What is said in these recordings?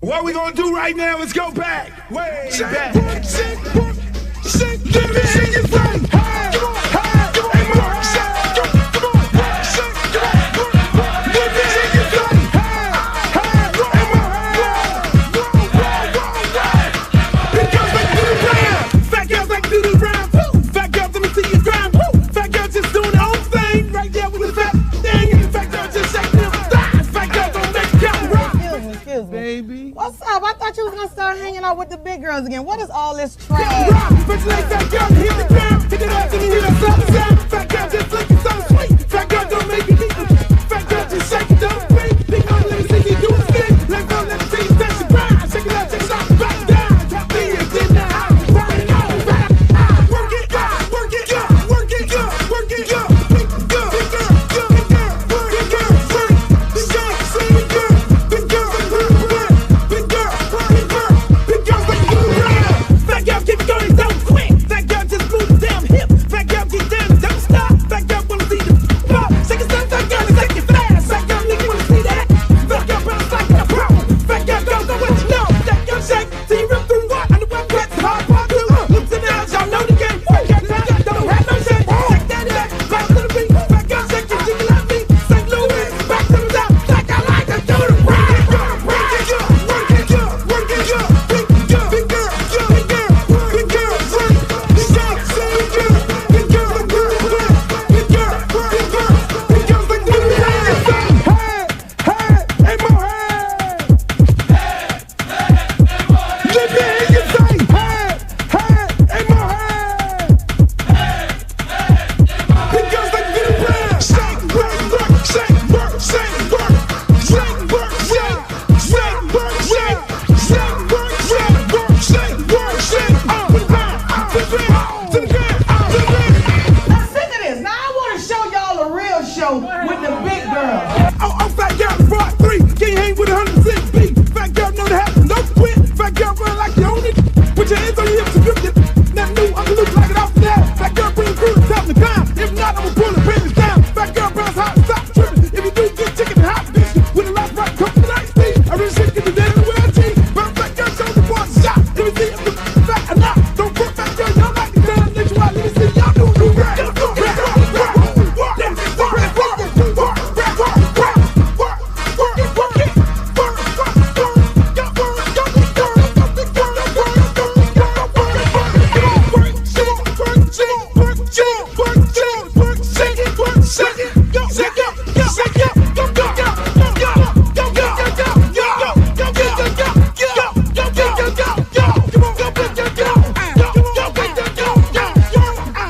What we gonna do right now is go back, way back. Give me your friend. Hey, hey, come on, Baby. What's up? I thought you was gonna start hanging out with the big girls again. What is all this trash?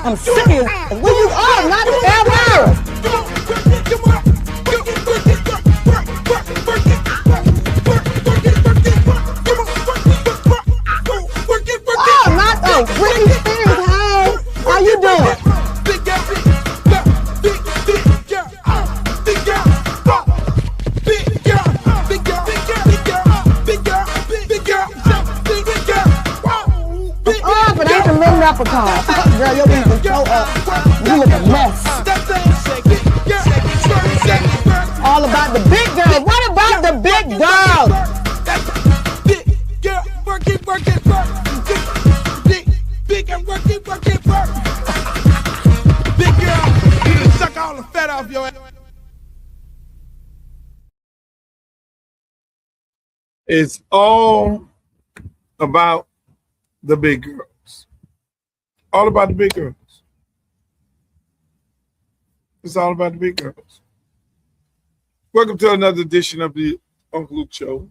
I'm serious. Where you are, not ever. Oh, not a Britney Spears. Hey, how you doing? Oh, but ain't the little leprechaun. Girl, your beef is so up. You look a mess. All about the big girls. What about the big girls? Big girl, work it, work it, work. Big and work it, work it, work. Big girl, you done suck all the fat off your ass. It's all about the big girls. All about the big girls. It's all about the big girls. Welcome to another edition of the Uncle Luke Show.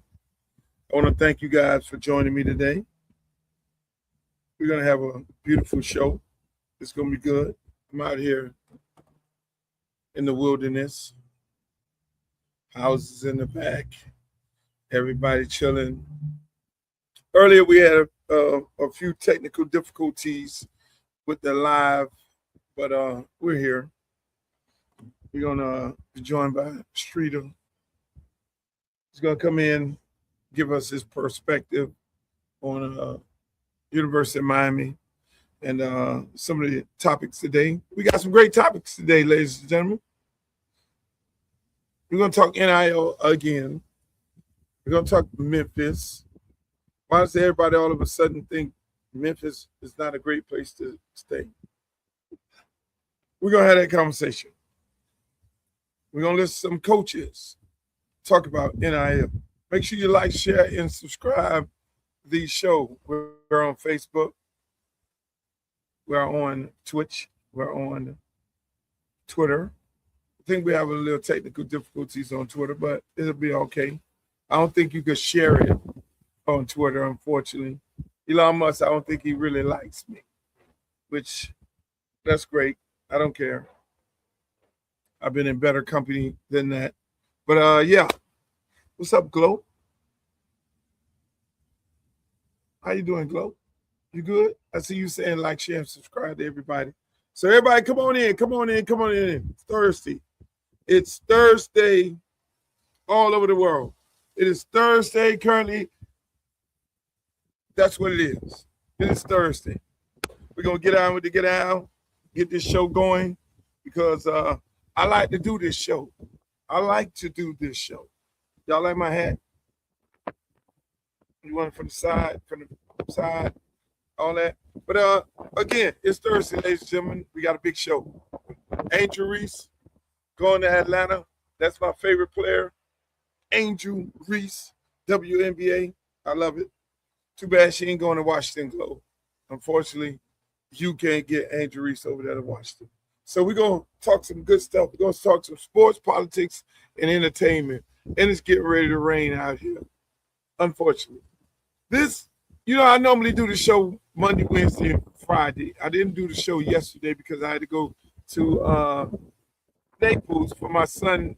I want to thank you guys for joining me today. We're going to have a beautiful show. It's going to be good. I'm out here in the wilderness. Houses in the back. Everybody chilling. Earlier we had a few technical difficulties with the live, but we're here. We're gonna be joined by Streeter. He's gonna come in, give us his perspective on University of Miami and some of the topics today. We got some great topics today, ladies and gentlemen. We're gonna talk NIL again. We're going to talk Memphis. Why does everybody all of a sudden think Memphis is not a great place to stay? We're going to have that conversation. We're going to listen to some coaches talk about NIL. Make sure you like, share, and subscribe to the show. We're on Facebook. We're on Twitch. We're on Twitter. I think we have a little technical difficulties on Twitter, but it'll be okay. I don't think you could share it on Twitter, unfortunately. Elon Musk, I don't think he really likes me, which that's great. I don't care. I've been in better company than that. But yeah. What's up, Glow? How you doing, Glow? You good? I see you saying like, share, and subscribe to everybody. So everybody, come on in. It's Thursday. It's Thursday all over the world. It is Thursday currently. That's what it is. It is Thursday. We're going to get on with the get this show going because I like to do this show. Y'all like my hat? You want it from the side, all that. But again, it's Thursday, ladies and gentlemen. We got a big show. Angel Reese going to Atlanta. That's my favorite player. Angel Reese, WNBA. I love it. Too bad she ain't going to Washington Globe. Unfortunately, you can't get Angel Reese over there to Washington. So we're going to talk some good stuff. We're going to talk some sports, politics, and entertainment. And it's getting ready to rain out here, unfortunately. This, I normally do the show Monday, Wednesday, and Friday. I didn't do the show yesterday because I had to go to Naples for my son's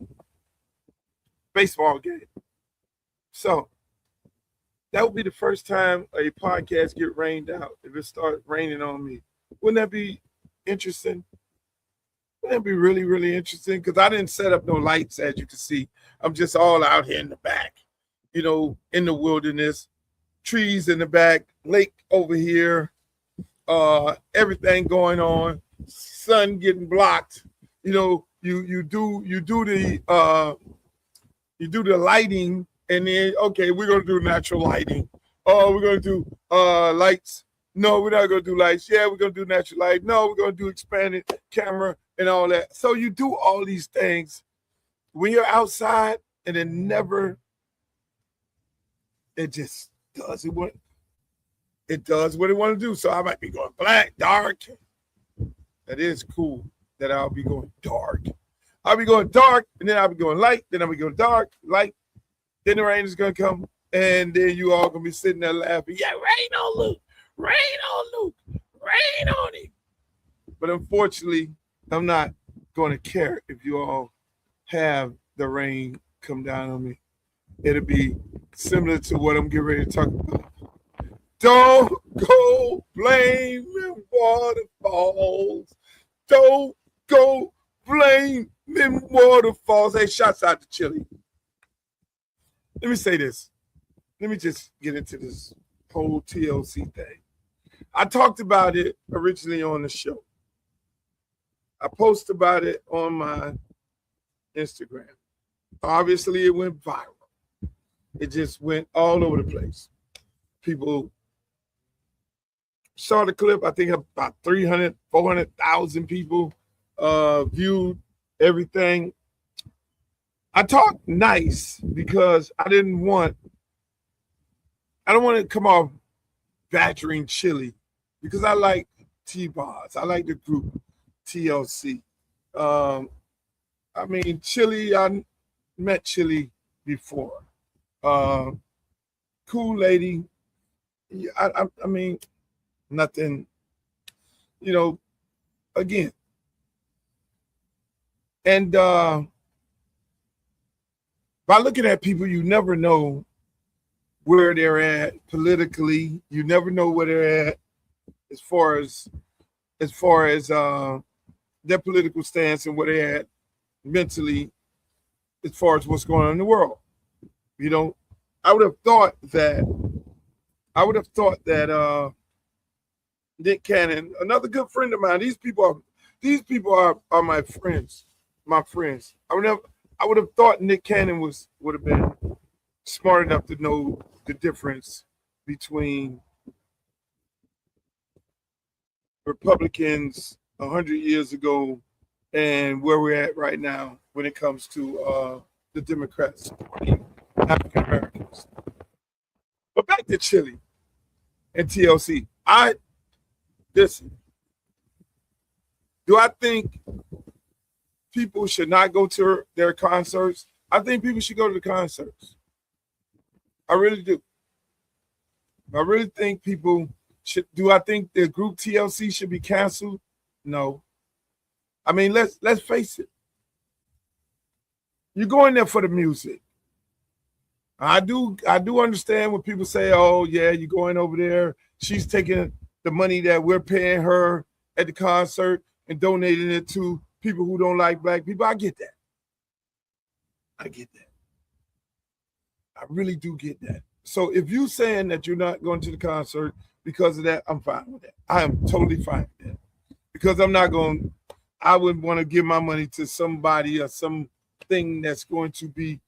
baseball game. So that would be the first time a podcast get rained out if it started raining on me. Wouldn't that be interesting? Wouldn't that be really, really interesting? Because I didn't set up no lights, as you can see. I'm just all out here in the back, in the wilderness, trees in the back, lake over here, everything going on, sun getting blocked. You do the lighting, and then okay, we're gonna do natural lighting. Oh, we're gonna do lights. No, we're not gonna do lights. Yeah, we're gonna do natural light. No, we're gonna do expanded camera and all that. So you do all these things when you're outside, and it just does what it want to do. So I might be going black, dark. That is cool that I'll be going dark. I'll be going dark, and then I'll be going light, then I'll be going dark, light. Then the rain is going to come, and then you all going to be sitting there laughing. Yeah, rain on Luke. Rain on Luke. Rain on him. But unfortunately, I'm not going to care if you all have the rain come down on me. It'll be similar to what I'm getting ready to talk about. Don't go blaming waterfalls. Don't go blaming waterfalls. Hey, shouts out to Chili. Let me say this. Let me just get into this whole TLC thing. I talked about it originally on the show. I posted about it on my Instagram. Obviously, it went viral. It just went all over the place. People saw the clip. I think about 300, 400,000 people viewed everything. I talked nice because I don't want to come off badgering Chili because I like T-Bars. I like the group TLC. Chili, I met Chili before. Cool lady. I mean, nothing, again. And by looking at people, you never know where they're at politically. You never know where they're at as far as their political stance and where they're at mentally as far as what's going on in the world. I would have thought that Nick Cannon, another good friend of mine, these people are my friends. I would have thought Nick Cannon would have been smart enough to know the difference between Republicans 100 years ago and where we're at right now when it comes to the Democrats supporting African Americans. But back to Chili and TLC. Listen. Do I think people should not go to their concerts? I think people should go to the concerts. I really do. I really think people should. Do I think the group TLC should be canceled? No. I mean, let's face it. You're going there for the music. I do understand when people say, "Oh yeah, you're going over there. She's taking the money that we're paying her at the concert and donating it to people who don't like black people." I get that. I get that. I really do get that. So if you're saying that you're not going to the concert because of that, I'm fine with that. I am totally fine with that. Because I wouldn't want to give my money to somebody or something that's going to be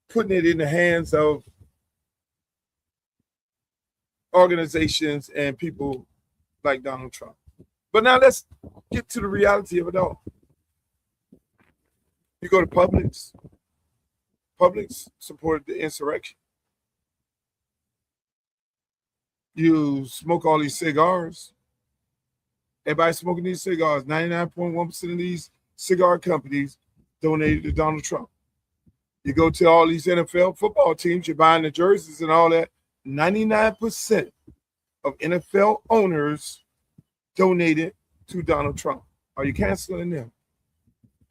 putting it in the hands of organizations and people like Donald Trump. But now let's get to the reality of it all. You go to Publix. Publix supported the insurrection. You smoke all these cigars. Everybody smoking these cigars. 99.1% of these cigar companies donated to Donald Trump. You go to all these NFL football teams, you're buying the jerseys and all that. 99% of NFL owners donated to Donald Trump. Are you canceling them?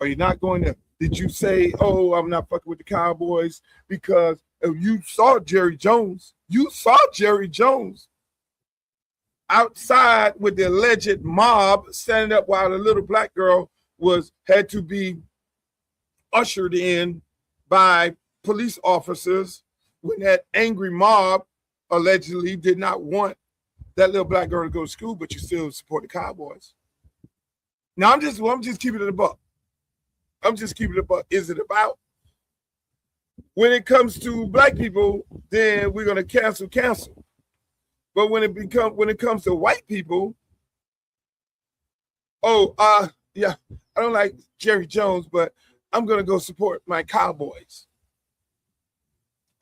Are you not going there? Did you say, "Oh, I'm not fucking with the Cowboys"? Because you saw Jerry Jones. You saw Jerry Jones outside with the alleged mob standing up while the little black girl had to be ushered in by police officers when that angry mob allegedly did not want that little black girl to go to school, but you still support the Cowboys. Now I'm just keeping it a buck. I'm just keeping it a buck. Is it about when it comes to black people, then we're gonna cancel. But when it comes to white people, yeah, I don't like Jerry Jones, but I'm gonna go support my Cowboys.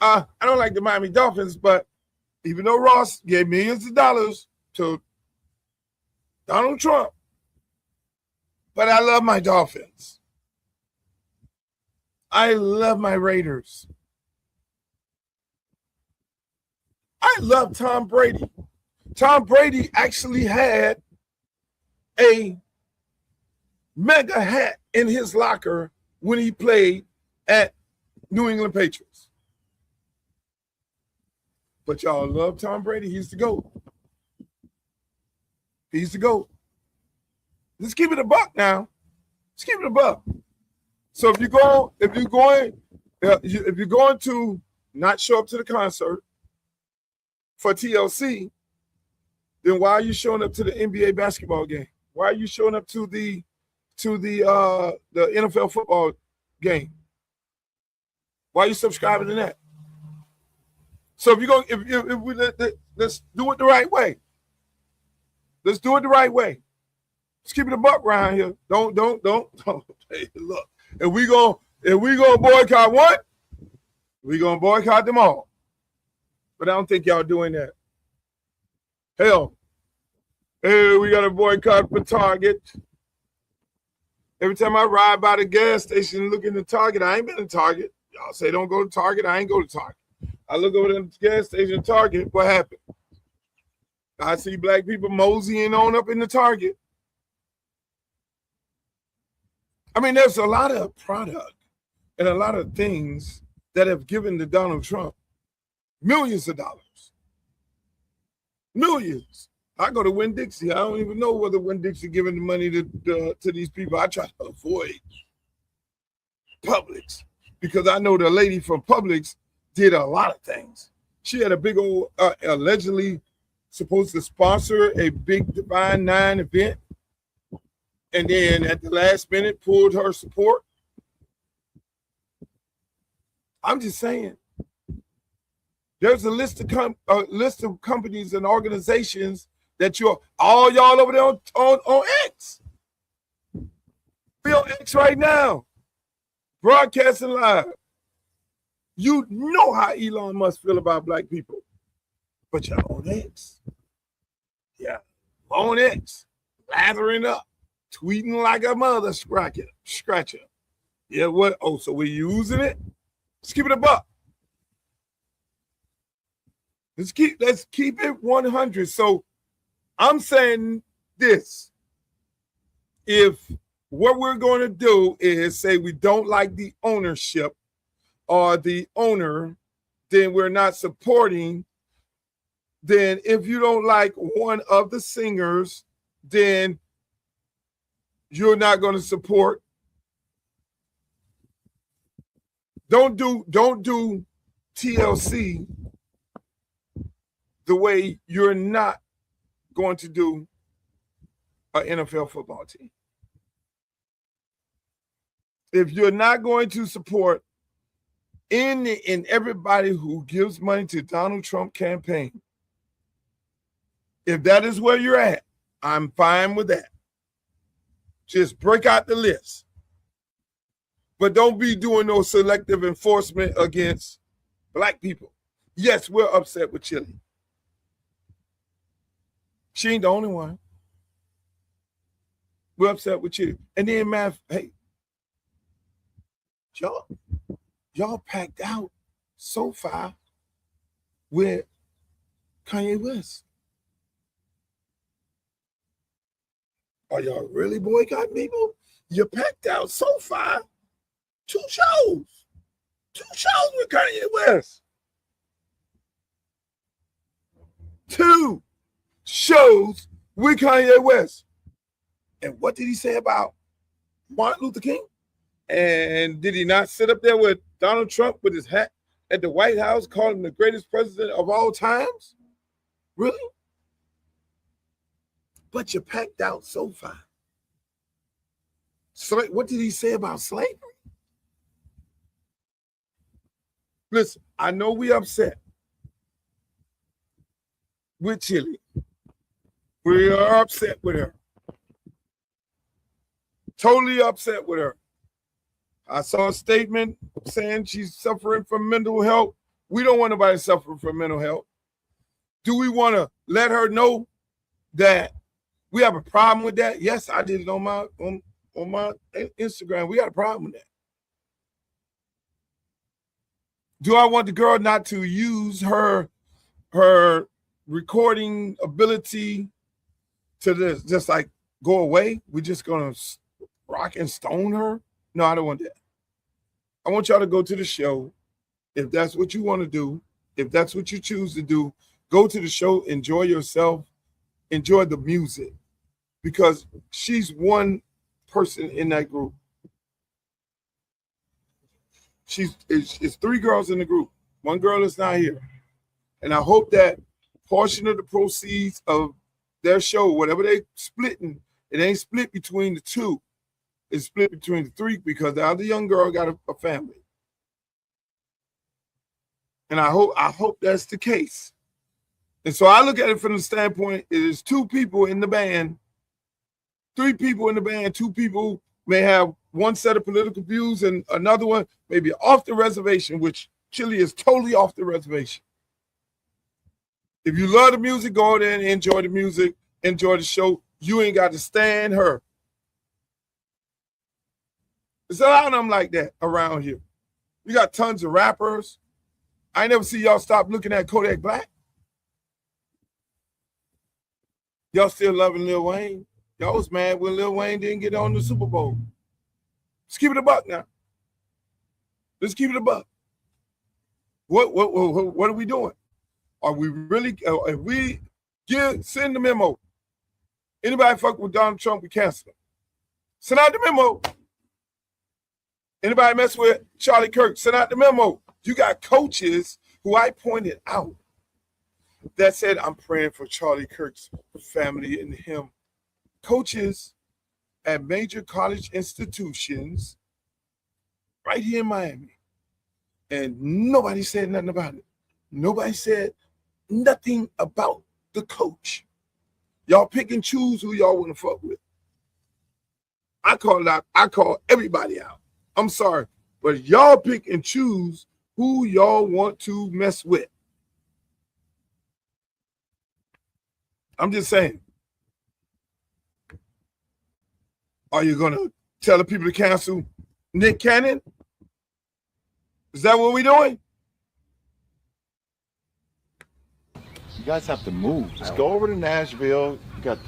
I don't like the Miami Dolphins, but even though Ross gave millions of dollars to Donald Trump, but I love my Dolphins. I love my Raiders. I love Tom Brady. Tom Brady actually had a mega hat in his locker when he played at New England Patriots. But y'all love Tom Brady. He's the GOAT. He's the GOAT. Let's keep it a buck now. Let's keep it a buck. So if you're going to not show up to the concert for TLC, then why are you showing up to the NBA basketball game? Why are you showing up to the NFL football game? Why are you subscribing to that? So let's do it the right way. Let's do it the right way. Let's keep it a buck around here. Don't. Hey, look, if we gonna boycott one, we gonna boycott them all. But I don't think y'all doing that. Hell, hey, we got to boycott for Target. Every time I ride by the gas station and look in the Target, I ain't been in Target. Y'all say don't go to Target, I ain't go to Target. I look over the gas station, Target, what happened? I see black people moseying on up in the Target. I mean, there's a lot of product and a lot of things that have given to Donald Trump millions of dollars. Millions. I go to Winn-Dixie. I don't even know whether Winn-Dixie giving the money to these people. I try to avoid Publix because I know the lady from Publix did a lot of things. She had a big old, allegedly supposed to sponsor a big Divine Nine event, and then at the last minute pulled her support. I'm just saying, There's a list of companies and organizations that all y'all over there on X. Be on X right now, broadcasting live. You know how Elon Musk feel about black people, but you're on X. Yeah, on X, lathering up, tweeting like a mother scratcher. Yeah, what? Oh, so we're using it? Let's keep it a buck. Let's keep it 100. So I'm saying this. If what we're going to do is say we don't like the ownership or the owner, then we're not supporting. Then if you don't like one of the singers, then you're not going to support. Don't do TLC the way you're not going to do an NFL football team. If you're not going to support in everybody who gives money to Donald Trump campaign, if that is where you're at, I'm fine with that. Just break out the list. But don't be doing no selective enforcement against black people. Yes, we're upset with Chili. She ain't the only one. We're upset with Chili. And then, man, hey, y'all packed out so far with Kanye West. Are y'all really boycotting people? You packed out so far 2 shows. 2 shows with Kanye West. 2 shows with Kanye West. And what did he say about Martin Luther King? And did he not sit up there with Donald Trump with his hat at the White House, calling him the greatest president of all times? Really? But you packed out so far. So what did he say about slavery? Listen, I know we upset with Chili. We are upset with her. Totally upset with her. I saw a statement saying she's suffering from mental health. We don't want nobody suffering from mental health. Do we want to let her know that we have a problem with that? Yes, I did it on my Instagram. We got a problem with that. Do I want the girl not to use her recording ability to just like go away? We're just gonna rock and stone her? No, I don't want that. I want y'all to go to the show. If that's what you want to do, if that's what you choose to do, go to the show, enjoy yourself, enjoy the music, because she's one person in that group. It's 3 girls in the group. 1 girl is not here. And I hope that portion of the proceeds of their show, whatever they splitting, it ain't split between the 2. It's split between the 3 because the other young girl got a family. And I hope that's the case. And so I look at it from the standpoint, it is 2 people in the band, 3 people in the band, 2 people may have one set of political views and another one may be off the reservation, which Chili is totally off the reservation. If you love the music, go there and enjoy the music, enjoy the show. You ain't got to stand her. There's a lot of them like that around here. We got tons of rappers. I never see y'all stop looking at Kodak Black. Y'all still loving Lil Wayne. Y'all was mad when Lil Wayne didn't get on the Super Bowl. Let's keep it a buck now. Let's keep it a buck. What are we doing? Are we really, if we send the memo, anybody fuck with Donald Trump, we cancel him. Send out the memo. Anybody mess with Charlie Kirk, send out the memo. You got coaches who I pointed out that said, I'm praying for Charlie Kirk's family and him. Coaches at major college institutions right here in Miami. And nobody said nothing about it. Nobody said nothing about the coach. Y'all pick and choose who y'all want to fuck with. I call it out. I call everybody out. I'm sorry, but y'all pick and choose who y'all want to mess with. I'm just saying. Are you going to tell the people to cancel Nick Cannon? Is that what we're doing? You guys have to move. Just go over to Nashville. You got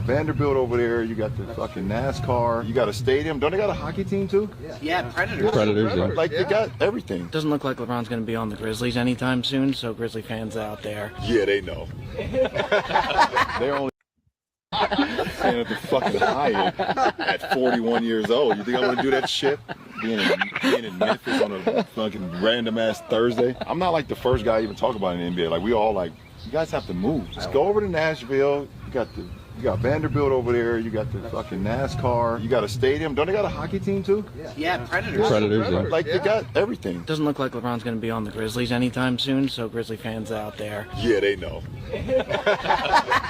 Vanderbilt over there. You got the fucking NASCAR. You got a stadium. Don't they got a hockey team too? Yeah, Predators. Predators, yeah. Like they got everything. Doesn't look like LeBron's going to be on the Grizzlies anytime soon, so Grizzly fans out there. Yeah, they know. They're only staying at the fucking Hyatt at 41 years old. You think I want to do that shit? Being in Memphis on a fucking random ass Thursday. I'm not like the first guy to even talk about it in the NBA. Like we all like, you guys have to move. Just go over to Nashville. You got Vanderbilt over there. You got the fucking NASCAR. You got a stadium. Don't they got a hockey team too? Yeah, Predators. Predators, yeah. Like they got everything. Doesn't look like LeBron's going to be on the Grizzlies anytime soon, so Grizzly fans out there. Yeah, they know.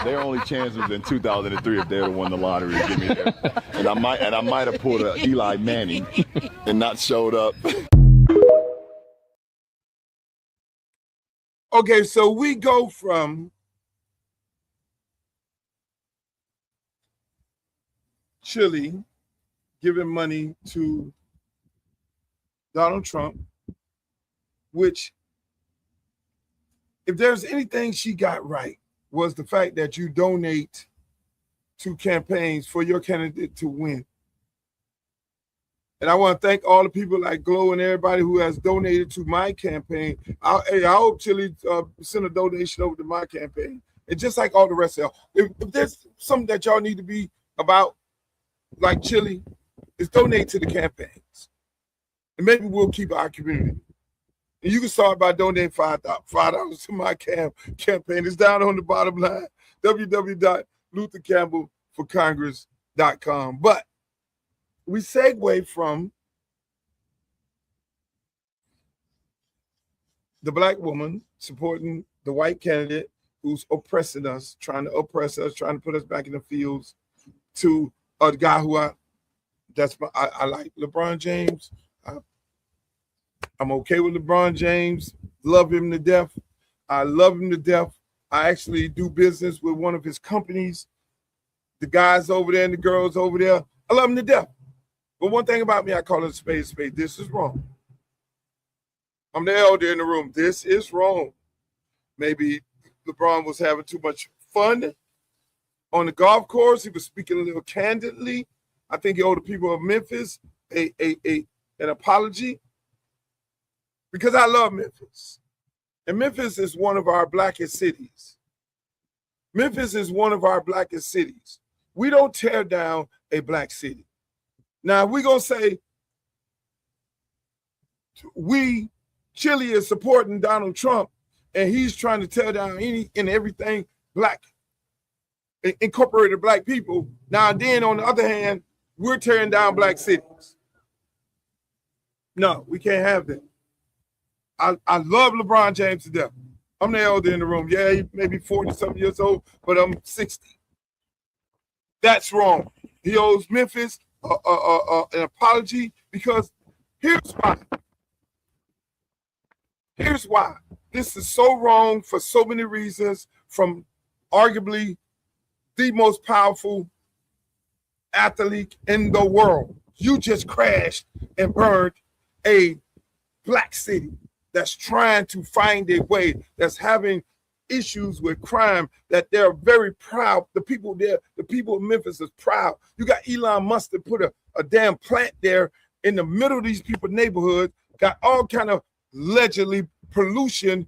Their only chance was in 2003 if they would have won the lottery to get me there. And I might have pulled a Eli Manning and not showed up. Okay, so we go from Chile giving money to Donald Trump, which, if there's anything she got right, was the fact that you donate to campaigns for your candidate to win. And I want to thank all the people like Glow and everybody who has donated to my campaign. I hope Chile send a donation over to my campaign. And just like all the rest of y'all, if there's something that y'all need to be about, like Chile, is donate to the campaigns. And maybe we'll keep our community. And you can start by donating $5 to my campaign. It's down on the bottom line, www.luthercampbellforcongress.com. But we segue from the black woman supporting the white candidate who's oppressing us, trying to oppress us, trying to put us back in the fields, to a guy who I like, LeBron James. I'm okay with LeBron James. Love him to death. I love him to death. I actually do business with one of his companies. The guys over there and the girls over there, I love him to death. But one thing about me, I call it a spade a spade. This is wrong. I'm the elder in the room. This is wrong. Maybe LeBron was having too much fun on the golf course. He was speaking a little candidly. I think he owed the people of Memphis an apology, because I love Memphis. And Memphis is one of our blackest cities. Memphis is one of our blackest cities. We don't tear down a black city. Now, we're going to say Chile is supporting Donald Trump, and he's trying to tear down any and everything black, incorporated black people. Now, then, on the other hand, we're tearing down black cities. No, we can't have that. I love LeBron James to death. I'm the elder in the room. Yeah, he may be 40-something years old, but I'm 60. That's wrong. He owes Memphis an apology, because here's why. Here's why. This is so wrong for so many reasons, from arguably the most powerful athlete in the world. You just crashed and burned a black city that's trying to find a way, that's having issues with crime, that they're very proud. The people there, the people of Memphis is proud. You got Elon Musk to put a damn plant there in the middle of these people's neighborhood, got all kind of allegedly pollution,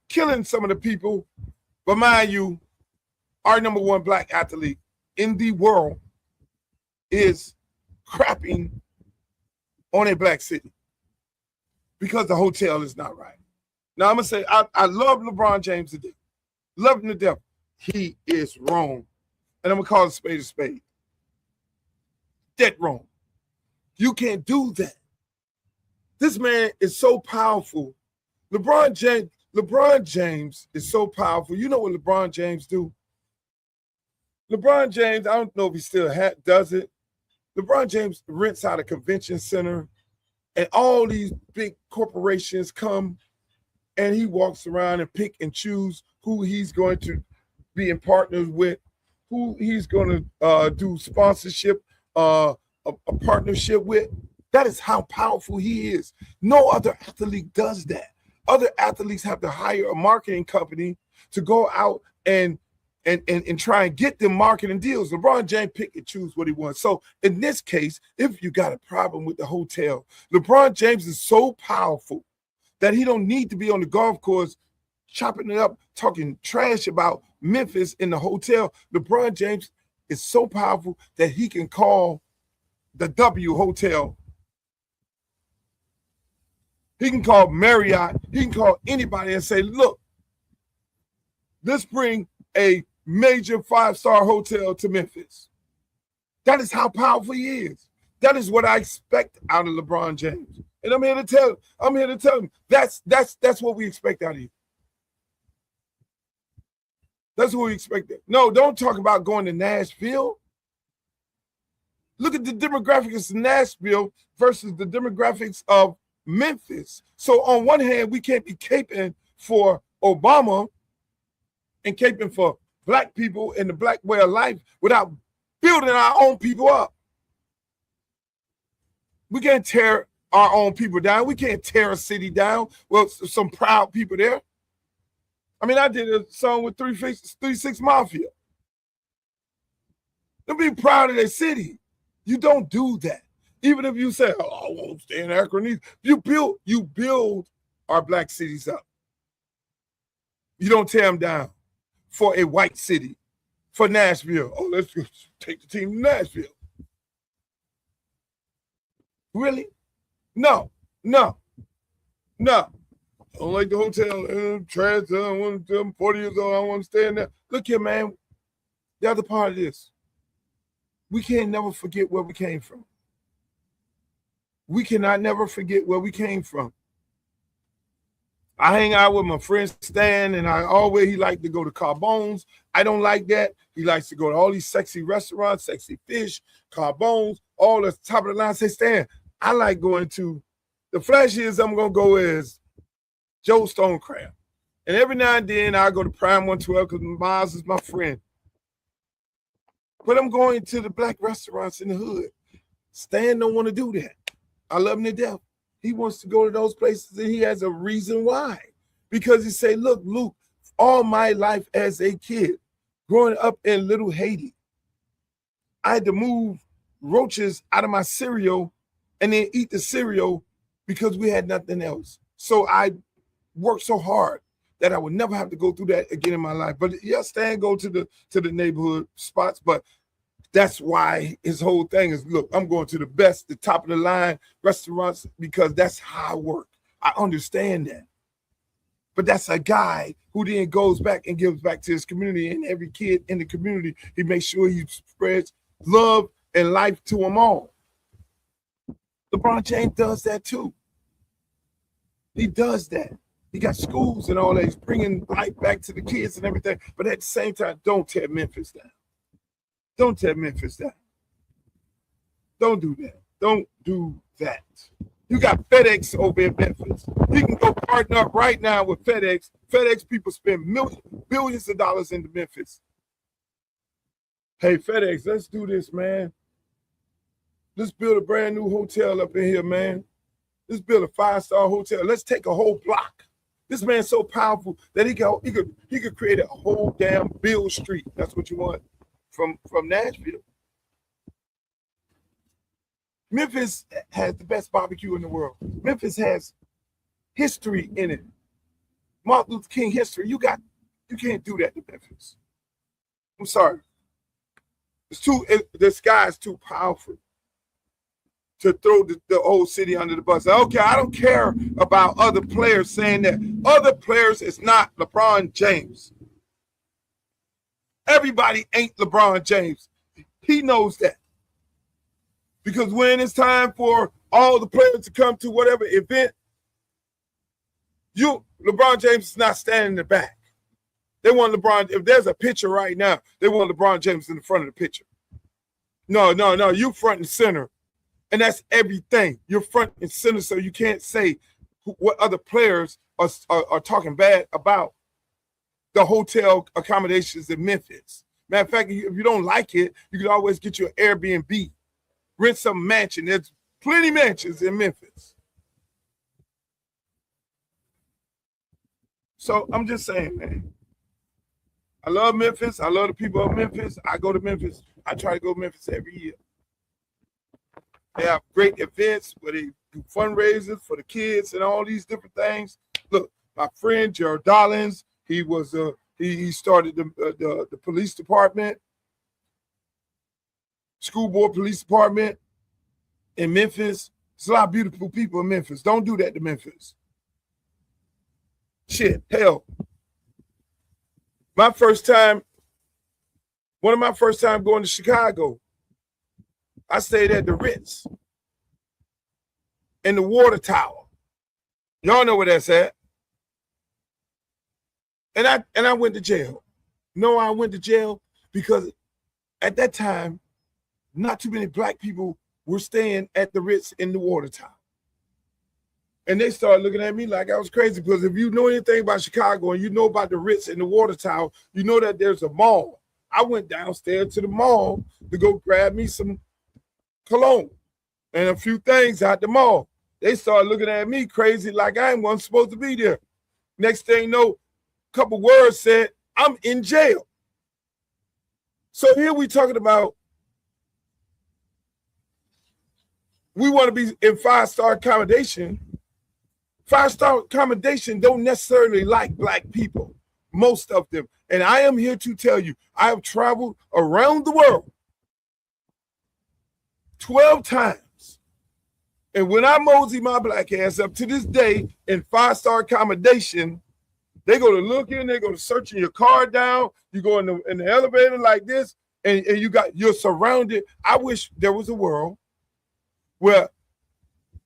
killing some of the people. But mind you, our number one black athlete in the world is crapping on a black city because the hotel is not right. Now, I'm going to say, I love LeBron James to death. Love him to death. He is wrong. And I'm going to call it a spade a spade. Dead wrong. You can't do that. This man is so powerful. LeBron LeBron James is so powerful. You know what LeBron James do? LeBron James, I don't know if he still does it. LeBron James rents out a convention center, and all these big corporations come, and he walks around and pick and choose who he's going to be in partners with, who he's going to do sponsorship, a partnership with. That is how powerful he is. No other athlete does that. Other athletes have to hire a marketing company to go out and try and get them marketing deals. LeBron James pick and choose what he wants. So in this case, if you got a problem with the hotel, LeBron James is so powerful that he don't need to be on the golf course chopping it up, talking trash about Memphis in the hotel. LeBron James is so powerful that he can call the W Hotel. He can call Marriott. He can call anybody and say, look, let's bring a major 5-star hotel to Memphis. That is how powerful he is. That is what I expect out of LeBron James. And I'm here to tell him that's what we expect out of you. That's what we expect. No, don't talk about going to Nashville. Look at the demographics of Nashville versus the demographics of Memphis. So on one hand, we can't be caping for Obama and caping for black people and the black way of life without building our own people up. We can't tear our own people down. We can't tear a city down. Well, some proud people there. I mean, I did a song with 3-6 Mafia. They'll be proud of their city. You don't do that. Even if you say, oh, I won't stay in Akron. You build our black cities up. You don't tear them down for a white city, for Nashville. Oh, let's take the team to Nashville. Really? No. I don't like the hotel. Trash. I'm 40 years old. I want to stay in there. Look here, man. The other part of this, we can't never forget where we came from. We cannot never forget where we came from. I hang out with my friend Stan, and he liked to go to Carbone's. I don't like that. He likes to go to all these sexy restaurants, sexy fish, Carbone's, all the top of the line. Say, Stan, I like going to the flashiest I'm going to go is Joe Stonecraft. And every now and then I go to Prime 112 because Miles is my friend. But I'm going to the black restaurants in the hood. Stan don't want to do that. I love him to death. He wants to go to those places, and he has a reason why. Because he say, look, Luke, all my life as a kid, growing up in Little Haiti, I had to move roaches out of my cereal and then eat the cereal because we had nothing else. So I worked so hard that I would never have to go through that again in my life. But yeah, Stan go to the neighborhood spots, but that's why his whole thing is, look, I'm going to the best, the top of the line restaurants because that's how I work. I understand that. But that's a guy who then goes back and gives back to his community, and every kid in the community, he makes sure he spreads love and life to them all. LeBron James does that too. He does that. He got schools and all that. He's bringing life back to the kids and everything. But at the same time, don't tear Memphis down. Don't tear Memphis down. Don't do that. Don't do that. You got FedEx over in Memphis. You can go partner up right now with FedEx. FedEx people spend billions of dollars into Memphis. Hey, FedEx, let's do this, man. Let's build a brand new hotel up in here, man. Let's build a 5-star hotel. Let's take a whole block. This man's so powerful that he could create a whole damn Bill Street. That's what you want. From Nashville. Memphis has the best barbecue in the world. Memphis has history in it. Martin Luther King history. You can't do that to Memphis. I'm sorry. The sky is too powerful to throw the whole city under the bus. Okay, I don't care about other players saying that. Other players is not LeBron James. Everybody ain't LeBron James. He knows that. Because when it's time for all the players to come to whatever event, LeBron James is not standing in the back. They want LeBron. If there's a picture right now, they want LeBron James in the front of the picture. No. You front and center. And that's everything. You're front and center, so you can't say what other players are talking bad about the hotel accommodations in Memphis. Matter of fact, if you don't like it, you can always get your Airbnb. Rent some mansion. There's plenty of mansions in Memphis. So I'm just saying, man. I love Memphis. I love the people of Memphis. I go to Memphis. I try to go to Memphis every year. They have great events where they do fundraisers for the kids and all these different things. Look, my friend Gerald Dollins, he started the police department, school board police department in Memphis. There's a lot of beautiful people in Memphis. Don't do that to Memphis. Shit, hell. One of my first time going to Chicago, I stayed at the Ritz in the Water Tower. Y'all know where that's at. And I went to jail. No, I went to jail because at that time, not too many black people were staying at the Ritz in the Water Tower. And they started looking at me like I was crazy because if you know anything about Chicago and you know about the Ritz and the Water Tower, you know that there's a mall. I went downstairs to the mall to go grab me some cologne and a few things at the mall. They started looking at me crazy like I wasn't supposed to be there. Next thing you know, a couple words said, I'm in jail. So here we talking about we want to be in five-star accommodation. Five-star accommodation don't necessarily like black people, most of them. And I am here to tell you, I have traveled around the world 12 times. And when I mosey my black ass up to this day in five-star accommodation, they go to look in, they go to searching your car down, you go in the elevator like this, and you're surrounded. I wish there was a world where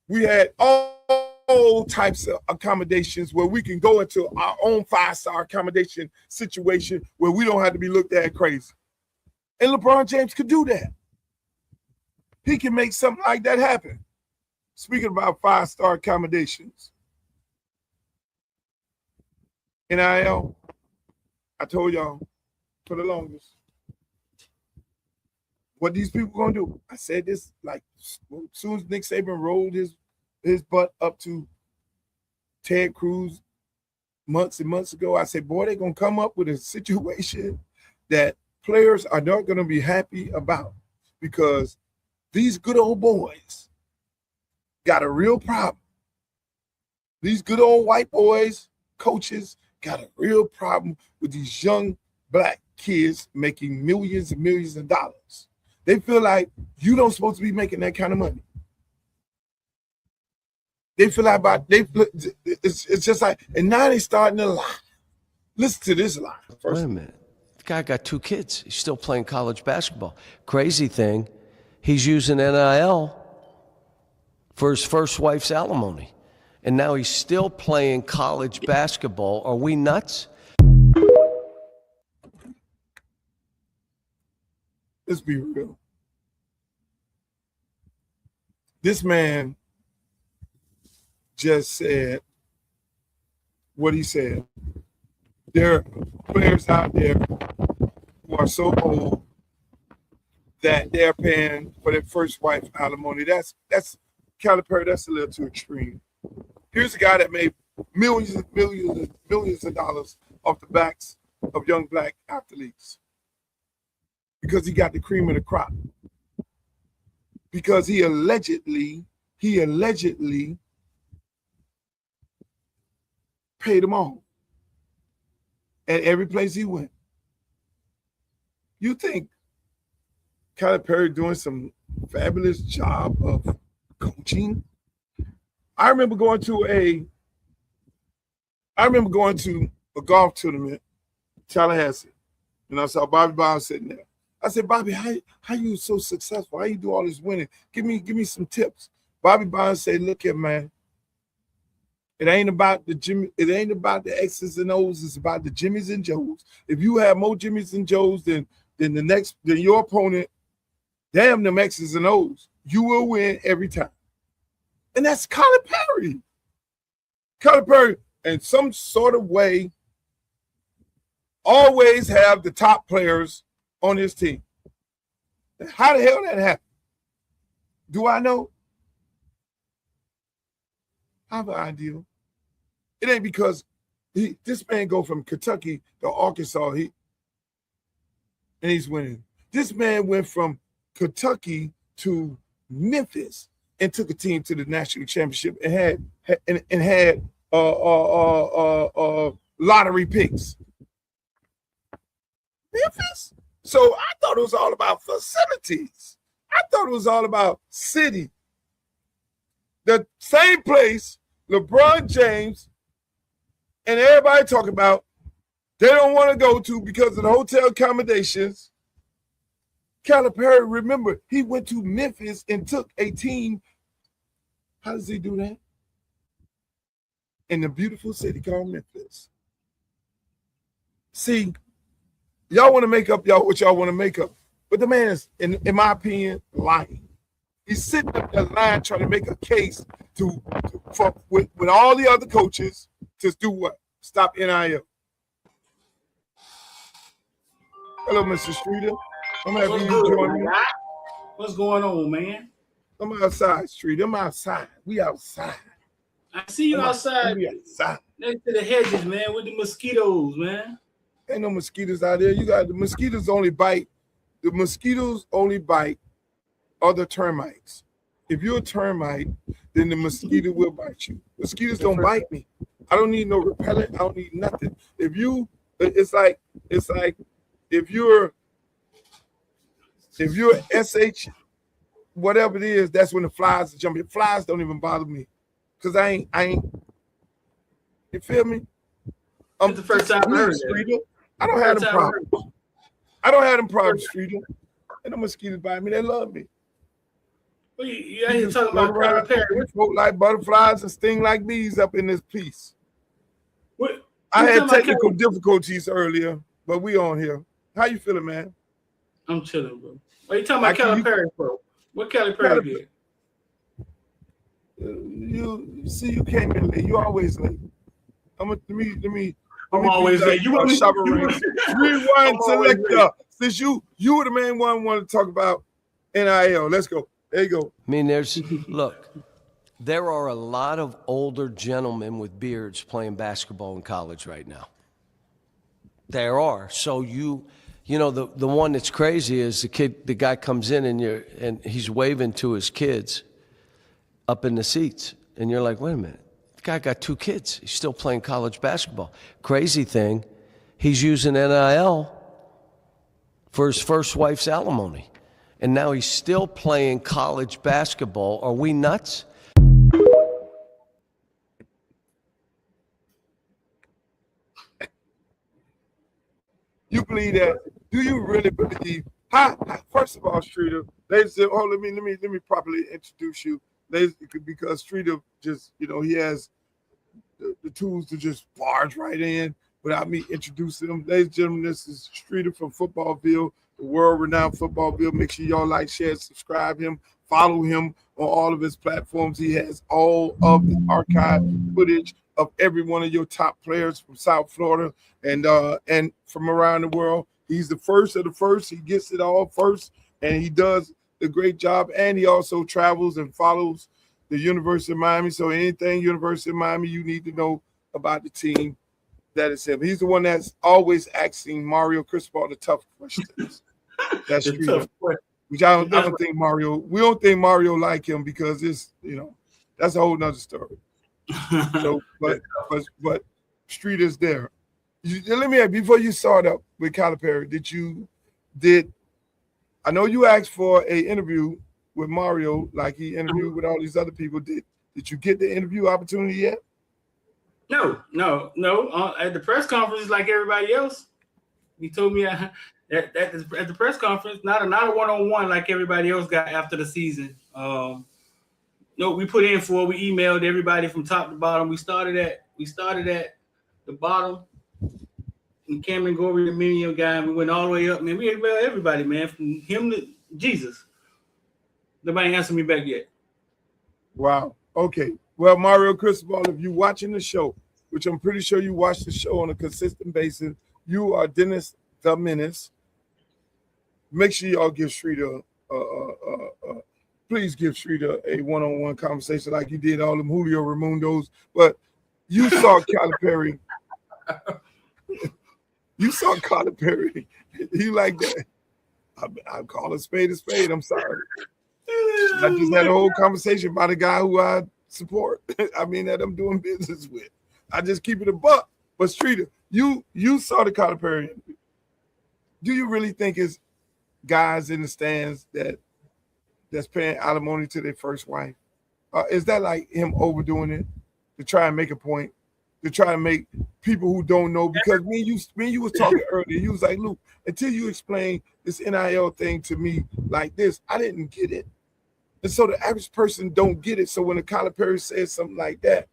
we had all types of accommodations where we can go into our own five-star accommodation situation where we don't have to be looked at crazy. And LeBron James could do that. He can make something like that happen. Speaking about five-star accommodations. NIL, I told y'all for the longest. What these people gonna do? I said this like as soon as Nick Saban rolled his butt up to Ted Cruz months and months ago. I said, boy, they're gonna come up with a situation that players are not gonna be happy about because these good old boys got a real problem. These good old white boys, coaches, got a real problem with these young black kids making millions and millions of dollars. They feel like you don't supposed to be making that kind of money. They feel like it's just like, and now they starting to lie. Listen to this lie. Wait a minute. The guy got 2 kids. He's still playing college basketball. Crazy thing, he's using NIL for his first wife's alimony. And now he's still playing college basketball. Are we nuts? Let's be real. This man just said what he said. There are players out there who are so old that they're paying for their first wife alimony. That's Calipari, that's a little too extreme. Here's a guy that made millions of dollars off the backs of young black athletes because he got the cream of the crop. Because he allegedly paid them all at every place he went. You think Calipari doing some fabulous job of coaching? I remember going to a golf tournament in Tallahassee, and I saw Bobby Bonds sitting there. I said, Bobby, how you so successful? How you do all this winning? Give me some tips. Bobby Bonds said, look here, man. It ain't about the Jimmy. It ain't about the X's and O's. It's about the Jimmys and Joes. If you have more Jimmys and Joes than your opponent, damn them X's and O's, you will win every time. And that's Colin Perry. Colin Perry, in some sort of way, always have the top players on his team. How the hell that happened? Do I know? I have an idea. It ain't because this man go from Kentucky to Arkansas, and he's winning. This man went from Kentucky to Memphis and took a team to the national championship and had lottery picks. Memphis. So I thought it was all about facilities. I thought it was all about city. The same place LeBron James and everybody talk about they don't want to go to because of the hotel accommodations. Calipari, remember, he went to Memphis and took a team. How does he do that? In the beautiful city called Memphis. See, y'all want to make up what y'all want to make up. But the man is, in my opinion, lying. He's sitting up there lying, trying to make a case with all the other coaches to do what? Stop NIL. Hello, Mr. Streeter. I'm happy you joined me. What's going on, man? I'm outside, Streeter. I'm outside. We outside. I see you outside. We outside. Next to the hedges, man, with the mosquitoes, man. Ain't no mosquitoes out there. You got the mosquitoes only bite. The mosquitoes only bite other termites. If you're a termite, then the mosquito will bite you. Mosquitoes don't bite me. I don't need no repellent. I don't need nothing. It's like if you're SH, whatever it is, that's when the flies are jumping. Flies don't even bother me. Cause I ain't. You feel me? It's the first time I heard Streeter. I don't have them problems. I don't have them problems, Streeter. And the mosquitoes bite me. They love me. Well, you ain't talking about Colin Perry. Float like butterflies and sting like bees up in this piece. What? I had technical difficulties earlier, but we on here. How you feeling, man? I'm chilling, bro. What you talking about Colin Perry, bro? What Colin Perry did? You came in late. You always late. I'm always late. You want me to rewind selector. Since you were the main one wanted to talk about NIL. Let's go. There you go. I mean, there are a lot of older gentlemen with beards playing basketball in college right now. There are. So you know, the one that's crazy is the guy comes in and he's waving to his kids up in the seats. And you're like, wait a minute. The guy got 2 kids. He's still playing college basketball. Crazy thing, he's using NIL for his first wife's alimony. And now he's still playing college basketball. Are we nuts? You believe that? Do you really believe? First of all, Streeter, ladies and gentlemen, let me properly introduce you. Because Streeter just, he has the tools to just barge right in without me introducing him. Ladies and gentlemen, this is Streeter from Footballville, the world-renowned Footballville. Make sure y'all like, share, subscribe him, follow him on all of his platforms. He has all of the archive footage of every one of your top players from South Florida and from around the world. He's the first of the first. He gets it all first, and he does a great job. And he also travels and follows the University of Miami. So anything University of Miami you need to know about the team, that is him. He's the one that's always asking Mario Cristobal the tough questions. That's true. Which I don't think Mario. We don't think Mario like him because it's that's a whole nother story. So, but Street is there. Let me ask, before you start up with Calipari, did I know you asked for an interview with Mario, like he interviewed with all these other people? Did you get the interview opportunity yet? No. At the press conference, like everybody else, he told me at the press conference, not a one-on-one like everybody else got after the season. No, we put in for. We emailed everybody from top to bottom. We started at the bottom. And Cameron Gorey, the Minion guy, we went all the way up, man. We emailed everybody, man, from him to Jesus. Nobody answered me back yet. Wow. Okay. Well, Mario Cristobal, if you're watching the show, which I'm pretty sure you watch the show on a consistent basis, you are Dennis the Menace. Make sure y'all give Streeter, please give Streeter a one-on-one conversation like you did all them Julio Raimundos. But you saw Calipari. You saw Calipari. You like that. I call a spade a spade. I'm sorry. I just had a whole conversation about a guy who I support. I mean, that I'm doing business with. I just keep it a buck. But Streeter, you saw the Calipari. Do you really think it's guys in the stands that's paying alimony to their first wife? Is that like him overdoing it to try and make a point, to try to make people who don't know? Because when you was talking earlier, you was like, Luke, until you explain this NIL thing to me like this, I didn't get it. And so the average person don't get it. So when the Calipari says something like that,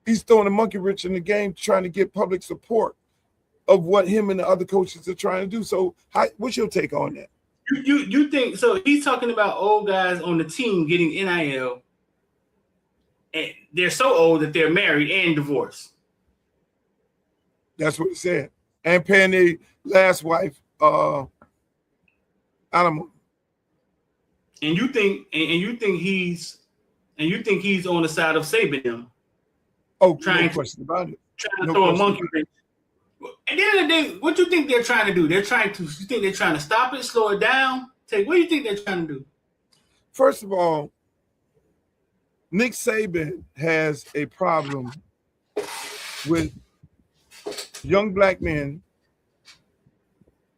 he's throwing a monkey wrench in the game, trying to get public support of what him and the other coaches are trying to do. So what's your take on that? You think so? He's talking about old guys on the team getting NIL, and they're so old that they're married and divorced. That's what he said. And paying their last wife alimony. And you think he's on the side of saving them. Oh, no question about it. Trying to throw a monkey wrench. At the end of the day, what do you think they're trying to do? You think they're trying to stop it, slow it down? What do you think they're trying to do? First of all, Nick Saban has a problem with young black men.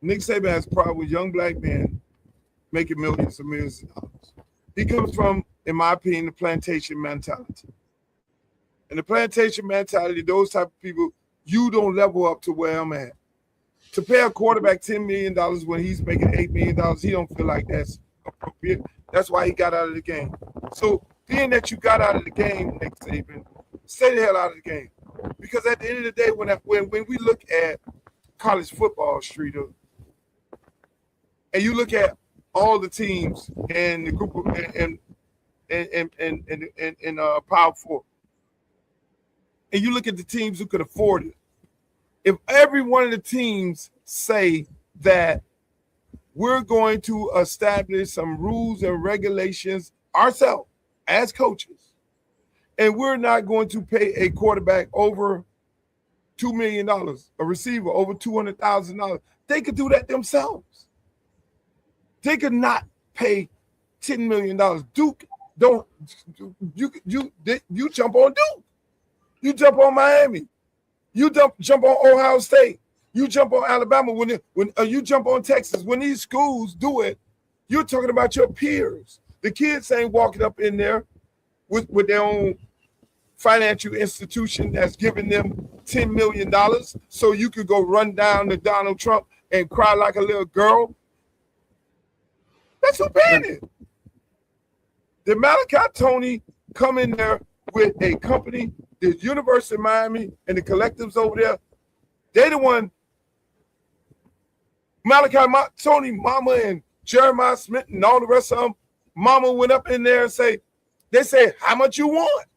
Nick Saban has a problem with young black men making millions and millions of dollars. He comes from, in my opinion, the plantation mentality. And the plantation mentality, those type of people, you don't level up to where I'm at. To pay a quarterback $10 million when he's making $8 million, he don't feel like that's appropriate. That's why he got out of the game. So being that you got out of the game, Nick Saban, stay the hell out of the game. Because at the end of the day, when we look at college football, Streeter, and you look at all the teams and the group of and Power Four, and you look at the teams who could afford it, if every one of the teams say that we're going to establish some rules and regulations ourselves as coaches, and we're not going to pay a quarterback over $2 million, a receiver over $200,000, they could do that themselves. They could not pay $10 million. Duke, don't you jump on Duke. You jump on Miami. You jump on Ohio State. You jump on Alabama. When you jump on Texas. When these schools do it, you're talking about your peers. The kids ain't walking up in there with their own financial institution that's giving them $10 million so you could go run down to Donald Trump and cry like a little girl. That's who paying it. Did Malachi Tony come in there with a company, the University of Miami and the collectives over there? They the one, Malachi Tony, Mama and Jeremiah Smith and all the rest of them, Mama went up in there and they say, how much you want?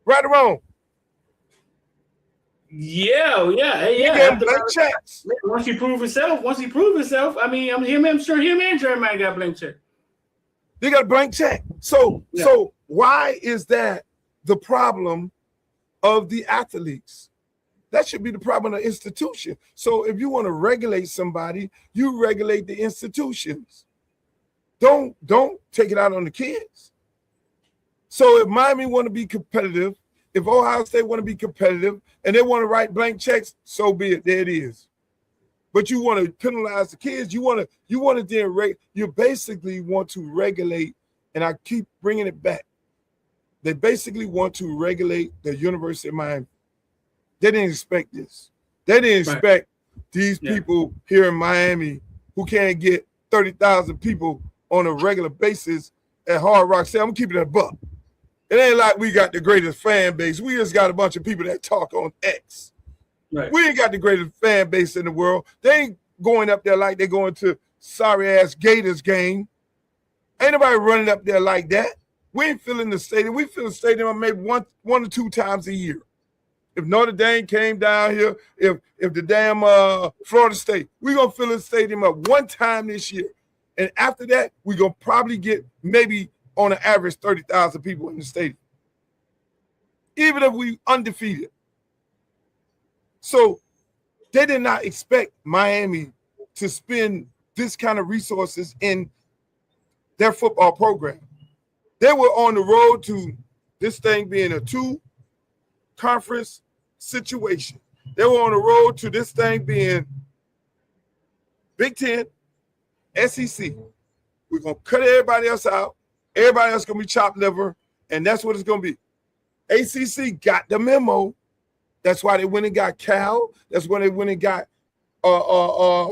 Right or wrong? Yeah. Blank checks. Once he proved himself, I mean, I'm sure him and Jeremiah got blank check. They got a blank check. So why is that the problem of the athletes? That should be the problem of the institution. So if you want to regulate somebody, you regulate the institutions. Don't take it out on the kids. So if Miami want to be competitive, if Ohio State want to be competitive and they want to write blank checks, so be it. There it is. But you want to penalize the kids. You basically want to regulate, and I keep bringing it back. They basically want to regulate the University of Miami. They didn't expect this. They didn't expect these people here in Miami who can't get 30,000 people on a regular basis at Hard Rock Stadium. I'm keeping it a buck. It ain't like we got the greatest fan base. We just got a bunch of people that talk on X. Right. We ain't got the greatest fan base in the world. They ain't going up there like they're going to sorry-ass Gators game. Ain't nobody running up there like that. We ain't filling the stadium. We fill the stadium maybe one or two times a year. If Notre Dame came down here, if the damn Florida State, we're going to fill the stadium up one time this year. And after that, we're going to probably get maybe on an average 30,000 people in the stadium. Even if we undefeated. So they did not expect Miami to spend this kind of resources in their football program. They were on the road to this thing being a 2-conference situation. They were on the road to this thing being Big Ten, SEC. We're going to cut everybody else out. Everybody else going to be chopped liver, and that's what it's going to be. ACC got the memo. That's why they went and got Cal. That's why they went and got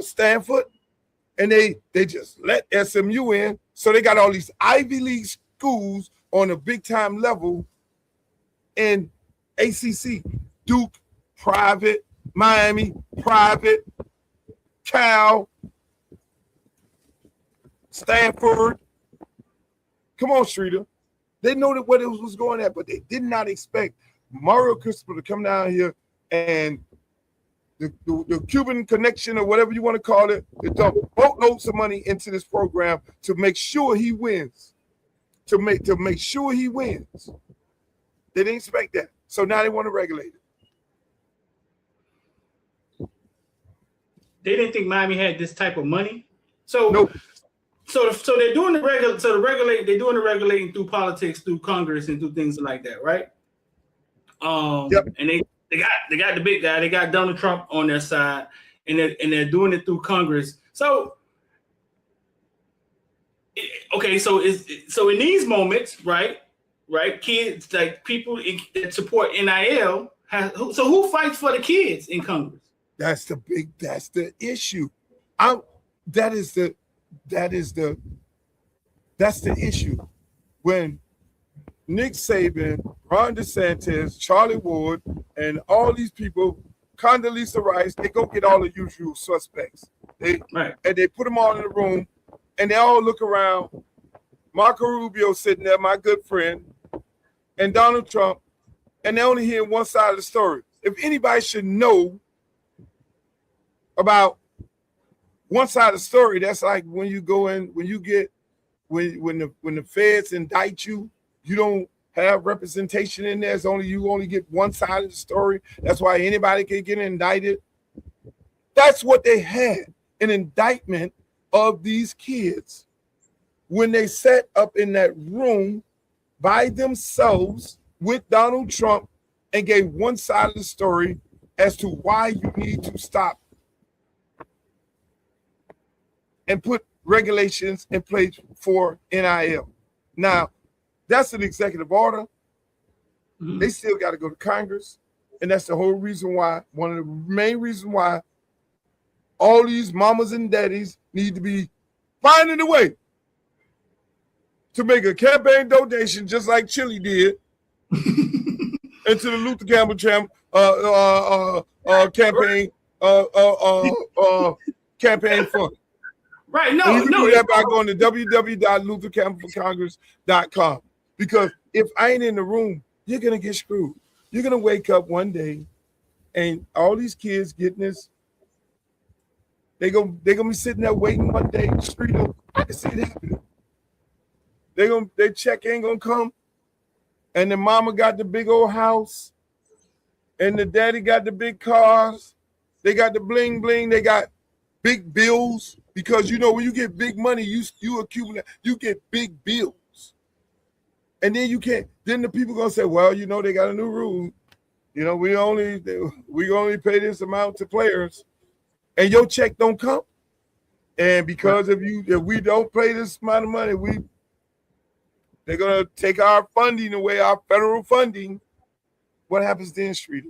Stanford. And they just let SMU in. So they got all these Ivy League schools on a big-time level in ACC. Duke, private. Miami, private. Cal. Stanford. Come on, Streeter. They know that what it was going at, but they did not expect Mario Cristobal to come down here and the Cuban connection or whatever you want to call it, to dump boatloads of money into this program to make sure he wins. To make sure he wins. They didn't expect that. So now they want to regulate it. They didn't think Miami had this type of money. So nope. So they're doing the regulating through politics, through Congress, and through things like that, right? Yep. And they got the big guy, they got Donald Trump on their side, and they're doing it through Congress. So okay, so in these moments, right, kids, like people that support NIL, so who fights for the kids in Congress? That's the issue. That's the issue. When Nick Saban, Ron DeSantis, Charlie Ward, and all these people, Condoleezza Rice, they go get all the usual suspects. And they put them all in the room, and they all look around. Marco Rubio sitting there, my good friend, and Donald Trump, and they only hear one side of the story. If anybody should know about one side of the story, that's like when you go in, when the feds indict you, you don't have representation in there. You only get one side of the story. That's why anybody can get indicted. That's what they had, an indictment of these kids when they sat up in that room by themselves with Donald Trump and gave one side of the story as to why you need to stop and put regulations in place for NIL. Now, that's an executive order. Mm-hmm. They still got to go to Congress. And that's the whole reason why, one of the main reasons why all these mamas and daddies need to be finding a way to make a campaign donation just like Chile did into the Luther Campbell campaign fund. Right, and you can do that by going to www.luthercampbellcongress.com. Because if I ain't in the room, you're gonna get screwed. You're gonna wake up one day, and all these kids getting this. They're gonna be sitting there waiting one day. Streeter, I can see it happening. Their check ain't gonna come, and the mama got the big old house, and the daddy got the big cars. They got the bling bling. They got big bills. Because when you get big money, you accumulate, you get big bills. And then you can't, then the people gonna say, well, they got a new rule. We only pay this amount to players, and your check don't come. And because if we don't pay this amount of money, they're gonna take our funding away, our federal funding. What happens then, Streeter?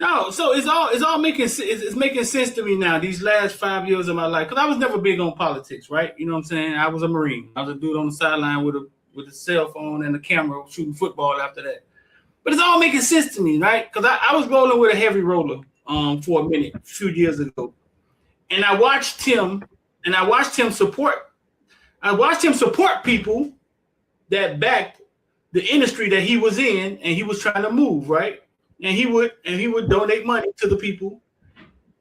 No, so it's all making it's making sense to me now. These last 5 years of my life, because I was never big on politics, right? You know what I'm saying? I was a Marine. I was a dude on the sideline with a cell phone and a camera shooting football after that. But it's all making sense to me, right? Because I was rolling with a heavy roller for a minute, a few years ago, and I watched him support people that backed the industry that he was in, and he was trying to move, right? And he would donate money to the people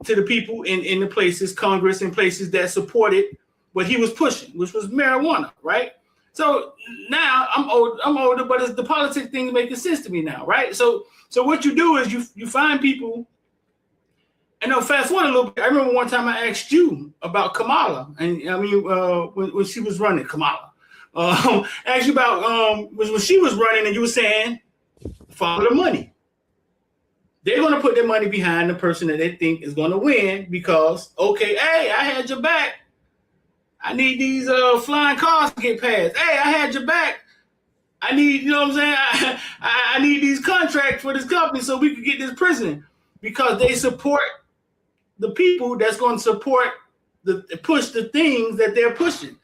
in the places, Congress and places that supported what he was pushing, which was marijuana, right? So now I'm older, but it's the politics thing making sense to me now, right? So what you do is you find people. And no, fast forward a little bit. I remember one time I asked you about Kamala, and I mean when she was running, Kamala. Asked you about when she was running, and you were saying follow the money. They're going to put their money behind the person that they think is going to win because, okay, hey, I had your back. I need these flying cars to get passed. Hey, I had your back. I need, you know what I'm saying? I need these contracts for this company so we can get this prison because they support the people that's going to support push the things that they're pushing.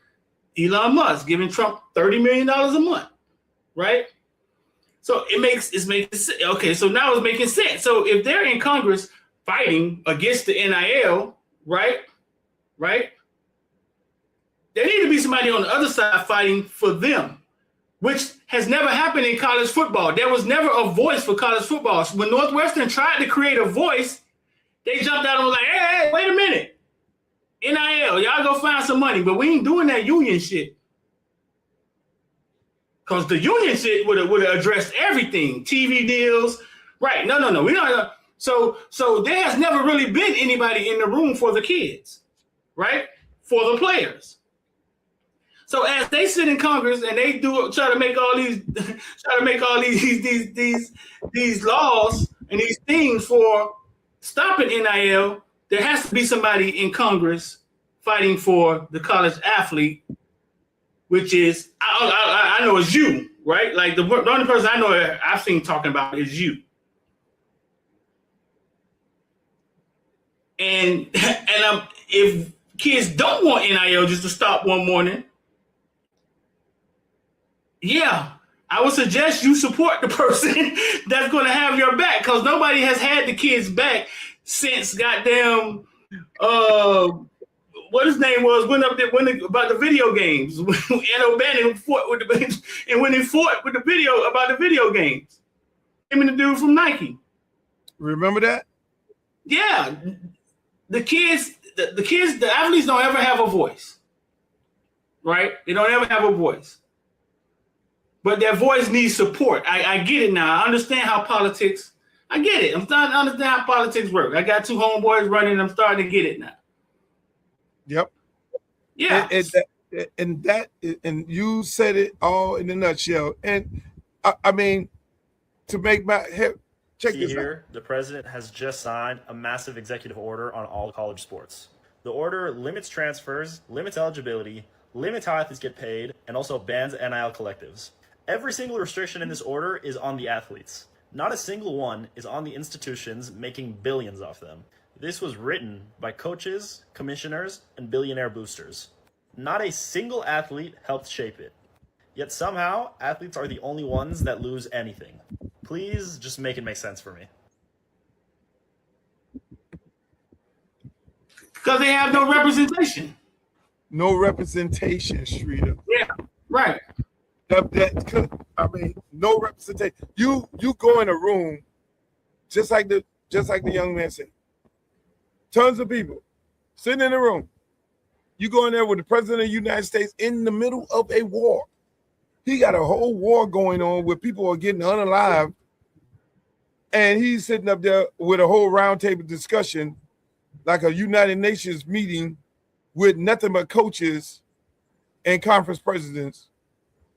Elon Musk giving Trump $30 million a month, right? So it's making okay. So now it's making sense. So if they're in Congress fighting against the NIL, right? There need to be somebody on the other side fighting for them, which has never happened in college football. There was never a voice for college football. When Northwestern tried to create a voice, they jumped out and was like, hey, wait a minute. NIL, y'all go find some money, but we ain't doing that union shit. Because the union shit would have addressed everything, TV deals, right? No, we don't. So there has never really been anybody in the room for the kids, right? For the players. So as they sit in Congress and they try to make all these laws and these things for stopping NIL, there has to be somebody in Congress fighting for the college athlete. Which is, I know it's you, right? Like the only person I know I've seen talking about is you. And if kids don't want NIL just to stop one morning, yeah, I would suggest you support the person that's going to have your back because nobody has had the kids' back since goddamn what his name was went up there about the video games. And O'Bannon fought with when he fought with the video about the video games. Him and the dude from Nike. Remember that? Yeah. The athletes don't ever have a voice. Right? They don't ever have a voice. But their voice needs support. I get it now. I understand how politics. I get it. I'm starting to understand how politics work. I got 2 homeboys running. I'm starting to get it now. Yep. Yeah. And you said it all in a nutshell. And I mean, to make my head check this here, the president has just signed a massive executive order on all college sports. The order limits transfers, limits eligibility, limits how athletes get paid, and also bans NIL collectives. Every single restriction in this order is on the athletes. Not a single one is on the institutions making billions off them. This was written by coaches, commissioners, and billionaire boosters. Not a single athlete helped shape it. Yet somehow, athletes are the only ones that lose anything. Please just make it make sense for me. Because they have no representation. No representation, Streeter. Yeah, right. I mean, no representation. You go in a room, just like the young man said. Tons of people sitting in a room. You go in there with the president of the United States in the middle of a war. He got a whole war going on where people are getting unalived. And he's sitting up there with a whole roundtable discussion, like a United Nations meeting with nothing but coaches and conference presidents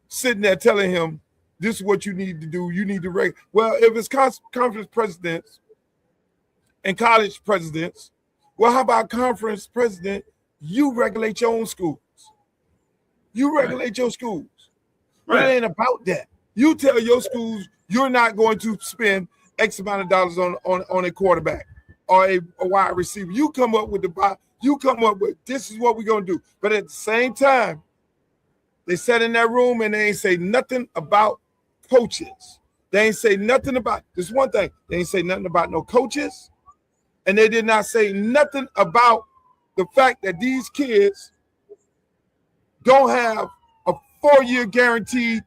sitting there telling him, this is what you need to do. You need to well, if it's conference presidents and college presidents, well, how about conference president? You regulate your own schools. You regulate your schools. Right. It ain't about that. You tell your schools you're not going to spend X amount of dollars on a quarterback or a wide receiver. You come up with this is what we're gonna do. But at the same time, they sat in that room and they ain't say nothing about coaches. They ain't say nothing about this one thing. They ain't say nothing about no coaches, and they did not say nothing about the fact that these kids don't have a 4-year guaranteed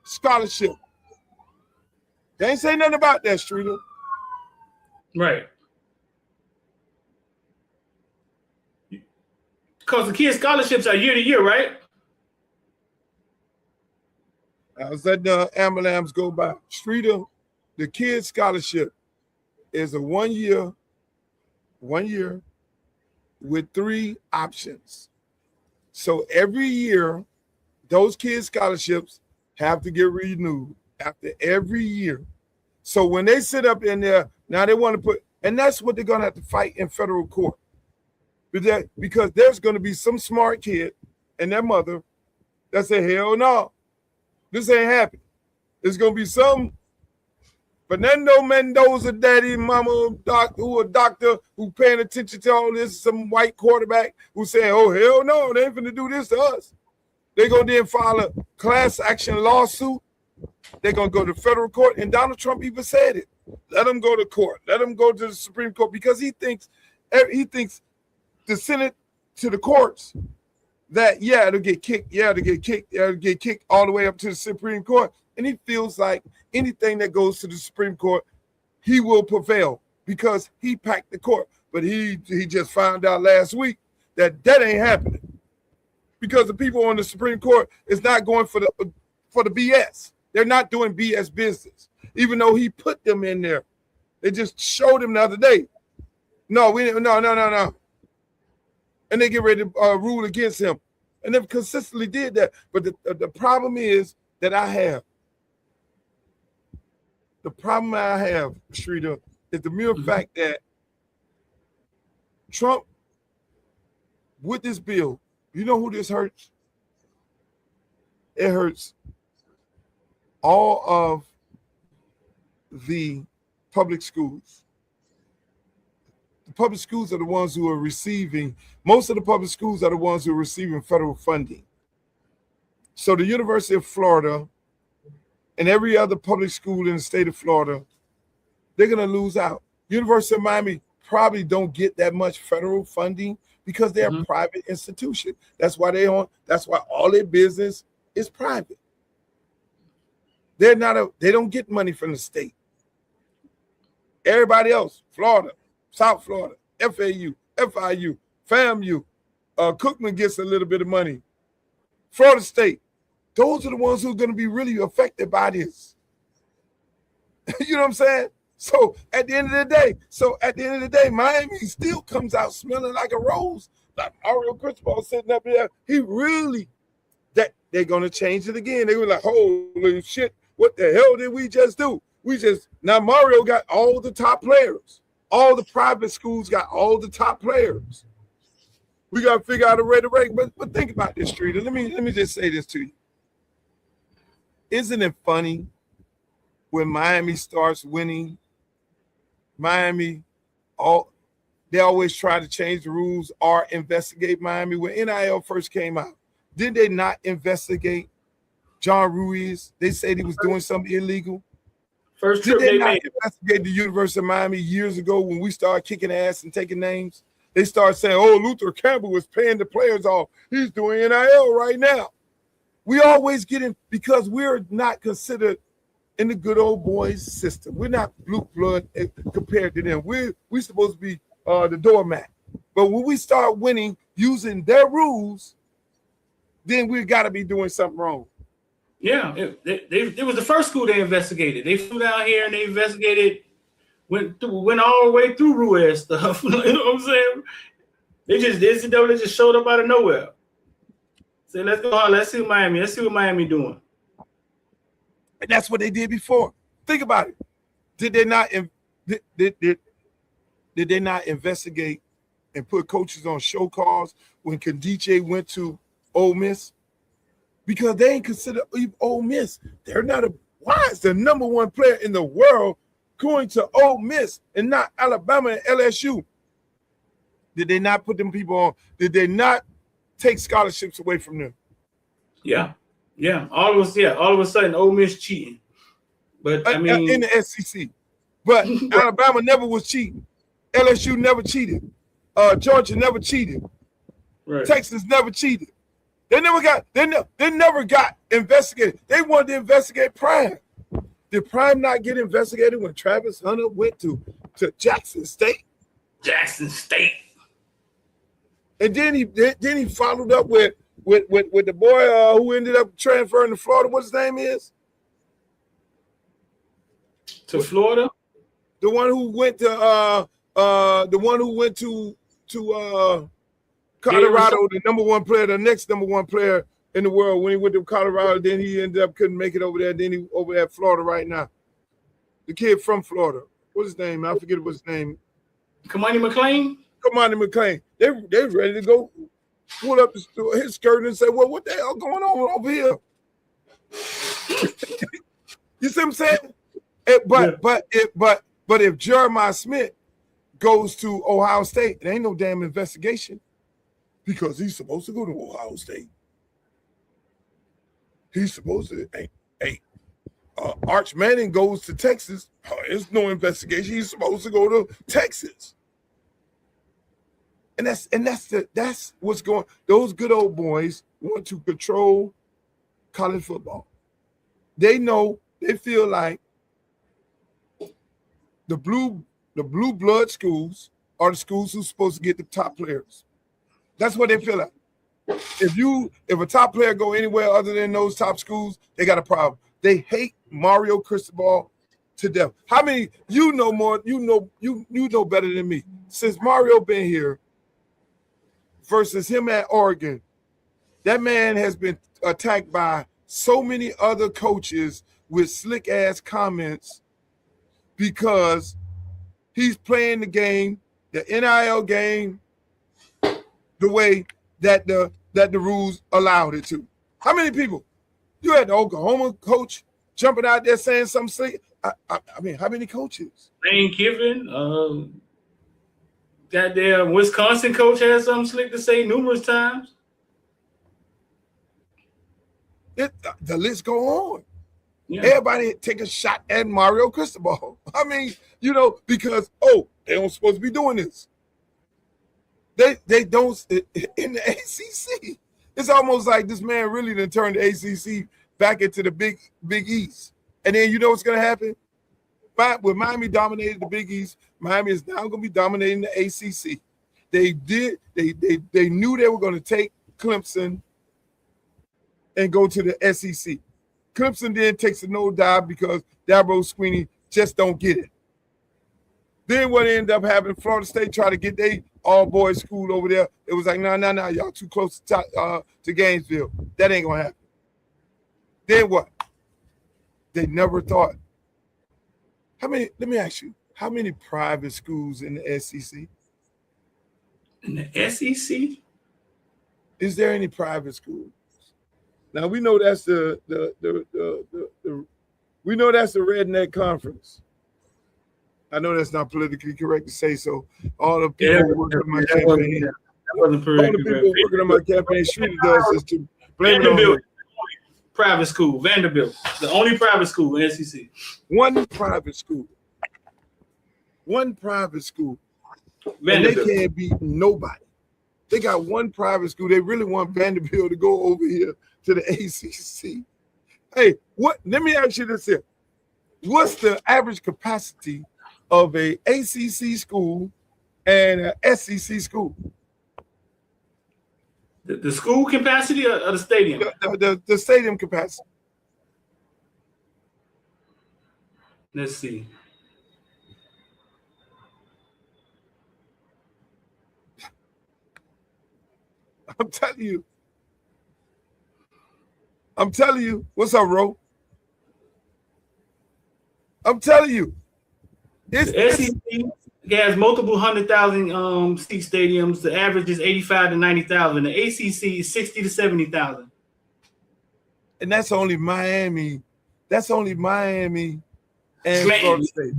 scholarship. They ain't say nothing about that, Streeter. Right. Because the kids' scholarships are year to year, right? I was letting the ambulance go by. Streeter, the kids' scholarship is a 1 year with 3 options. So every year, those kids' scholarships have to get renewed after every year. So when they sit up in there, now they want to put, and that's what they're going to have to fight in federal court. Because there's going to be some smart kid and their mother that say, hell no, this ain't happening. There's going to be some Fernando Mendoza daddy, mama, who a doctor who paying attention to all this, some white quarterback who saying, oh, hell no, they ain't finna do this to us. They're going to then file a class action lawsuit. They're going to go to federal court. And Donald Trump even said it. Let them go to court. Let them go to the Supreme Court because he thinks the Senate to the courts that, yeah, it'll get kicked. Yeah, it'll get kicked all the way up to the Supreme Court. And he feels like anything that goes to the Supreme Court, he will prevail because he packed the court. But he just found out last week that ain't happening because the people on the Supreme Court is not going for the BS. They're not doing BS business, even though he put them in there. They just showed him the other day. No. And they get ready to rule against him. And they've consistently did that. But the problem is that I have. The problem I have, Streeter, is the mere fact that Trump, with this bill, you know who this hurts? It hurts all of the public schools. The public schools are the ones who are receiving, most of the public schools are the ones who are receiving federal funding. So the University of Florida and every other public school in the state of Florida, they're going to lose out. University of Miami probably don't get that much federal funding because they're a private institution. That's why all their business is private. They don't get money from the state. Everybody else, Florida, South Florida, FAU, FIU, FAMU, Cookman gets a little bit of money. Florida State, those are the ones who are going to be really affected by this. You know what I'm saying? So at the end of the day, Miami still comes out smelling like a rose. Like Mario Cristobal sitting up there, that they're going to change it again. They were like, holy shit, what the hell did we just do? Now Mario got all the top players. All the private schools got all the top players. We got to figure out a way to rank. But think about this, Streeter. Let me just say this to you. Isn't it funny when Miami starts winning? They always try to change the rules or investigate Miami. When NIL first came out, did they not investigate John Ruiz? They said he was doing something illegal. First trip Did they they not made. investigate the University of Miami years ago when we started kicking ass and taking names? They started saying, oh, Luther Campbell was paying the players off. He's doing NIL right now. We always get in because we're not considered in the good old boys system. We're not blue blood compared to them. We're supposed to be the doormat. But when we start winning using their rules, then we got to be doing something wrong. Yeah, it was the first school they investigated. They flew down here and they investigated, went all the way through Ruiz stuff. You know what I'm saying? They just showed up out of nowhere. Say, let's go on. Let's see what Miami doing. And that's what they did before. Think about it. Did they not investigate and put coaches on show calls when Khadijah went to Ole Miss? Because they ain't considered Ole Miss. They're not Why is the number one player in the world going to Ole Miss and not Alabama and LSU? Did they not put them people on? Did they not take scholarships away from them? Yeah. All of a sudden, Ole Miss cheating. But I mean, in the SEC. But Alabama never was cheating. LSU never cheated. Georgia never cheated. right. Texas never cheated. They never got investigated. They wanted to investigate Prime. Did Prime not get investigated when Travis Hunter went to Jackson State? Jackson State. And then he followed up with the boy who ended up transferring to Florida. What his name is? To Florida? The one who went to Colorado, the number one player, the next number one player in the world. When he went to Colorado, then he ended up couldn't make it over there. Then he over at Florida right now. The kid from Florida. What's his name? I forget what's his name. Kamani McLean? Kamani McLean. They ready to go pull up his skirt and say, well, what the hell going on over here? You see what I'm saying? But if Jeremiah Smith goes to Ohio State, it ain't no damn investigation because he's supposed to go to Ohio State. He's supposed to. Arch Manning goes to Texas. There's no investigation. He's supposed to go to Texas. And that's what's going. Those good old boys want to control college football. They know, they feel like the blue blood schools are the schools who's supposed to get the top players. That's what they feel like. If a top player go anywhere other than those top schools, they got a problem. They hate Mario Cristobal to death. How many you know more? You know better than me. Since Mario been here versus him at Oregon, that man has been attacked by so many other coaches with slick ass comments because he's playing the game, the NIL game, the way that the rules allowed it to. How many people? You had the Oklahoma coach jumping out there saying something slick. I mean, how many coaches? Lane Kiffin, goddamn Wisconsin coach had something slick to say numerous times. The list go on. Yeah. Everybody take a shot at Mario Cristobal. I mean, because they don't supposed to be doing this. They don't in the ACC. It's almost like this man really done turned the ACC back into the Big East. And then you know what's going to happen? When Miami dominated the Big East, Miami is now going to be dominating the ACC. They knew they were going to take Clemson and go to the SEC. Clemson then takes a no dive because Dabo Swinney just don't get it. Then what ended up happening, Florida State tried to get their all-boys school over there. It was like, no, y'all too close to Gainesville. That ain't going to happen. Then what? They never thought. Let me ask you, how many private schools in the SEC? In the SEC? Is there any private schools? Now we know that's the redneck conference. I know that's not politically correct to say so. All the people working on my campaign, all the people working on my campaign, Streeter does is to blame it on me. Private school, Vanderbilt, the only private school in SEC. One private school. Vanderbilt. And they can't beat nobody. They got one private school. They really want Vanderbilt to go over here to the ACC. Hey, let me ask you this here. What's the average capacity of a ACC school and an SEC school? The school capacity or the stadium? The stadium capacity. Let's see. I'm telling you. What's up, Ro? I'm telling you. The SEC has multiple 100,000 seat stadiums. The average is 85 to 90,000. The ACC is 60 to 70,000. And that's only Miami That's only Miami and Slant. Florida State.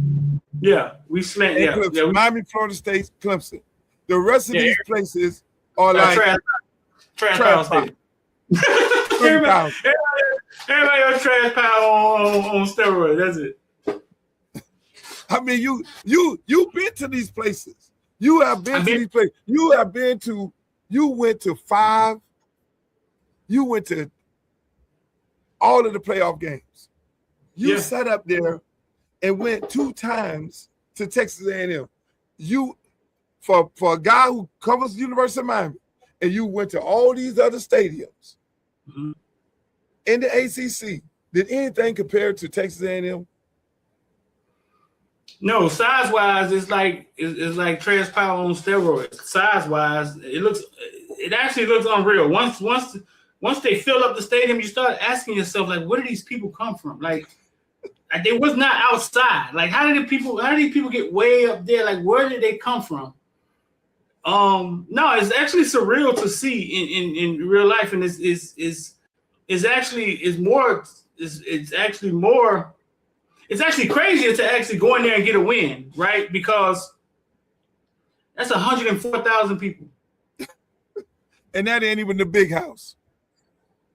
Yeah, we slant. And Yeah, Clemson. yeah. Miami, Florida State, Clemson. The rest of Yeah, these places are like trash trash pile state. everybody, Everybody else trash pile on steroids. That's it. I mean, you've been to these places. You have been to these places. You went to 5. You went to all of the playoff games. You sat up there and went 2 times to Texas A&M. You, for a guy who covers the University of Miami, and you went to all these other stadiums in the ACC. Did anything compare to Texas A&M? No, size wise, it's like trash pile on steroids. Size wise, it actually looks unreal. Once they fill up the stadium, you start asking yourself, like, where do these people come from? Like they was not outside. Like, how did people get way up there? Like, where did they come from? No, it's actually surreal to see in real life, and it's actually crazier to actually go in there and get a win, right? Because that's 104,000 people. And that ain't even the big house.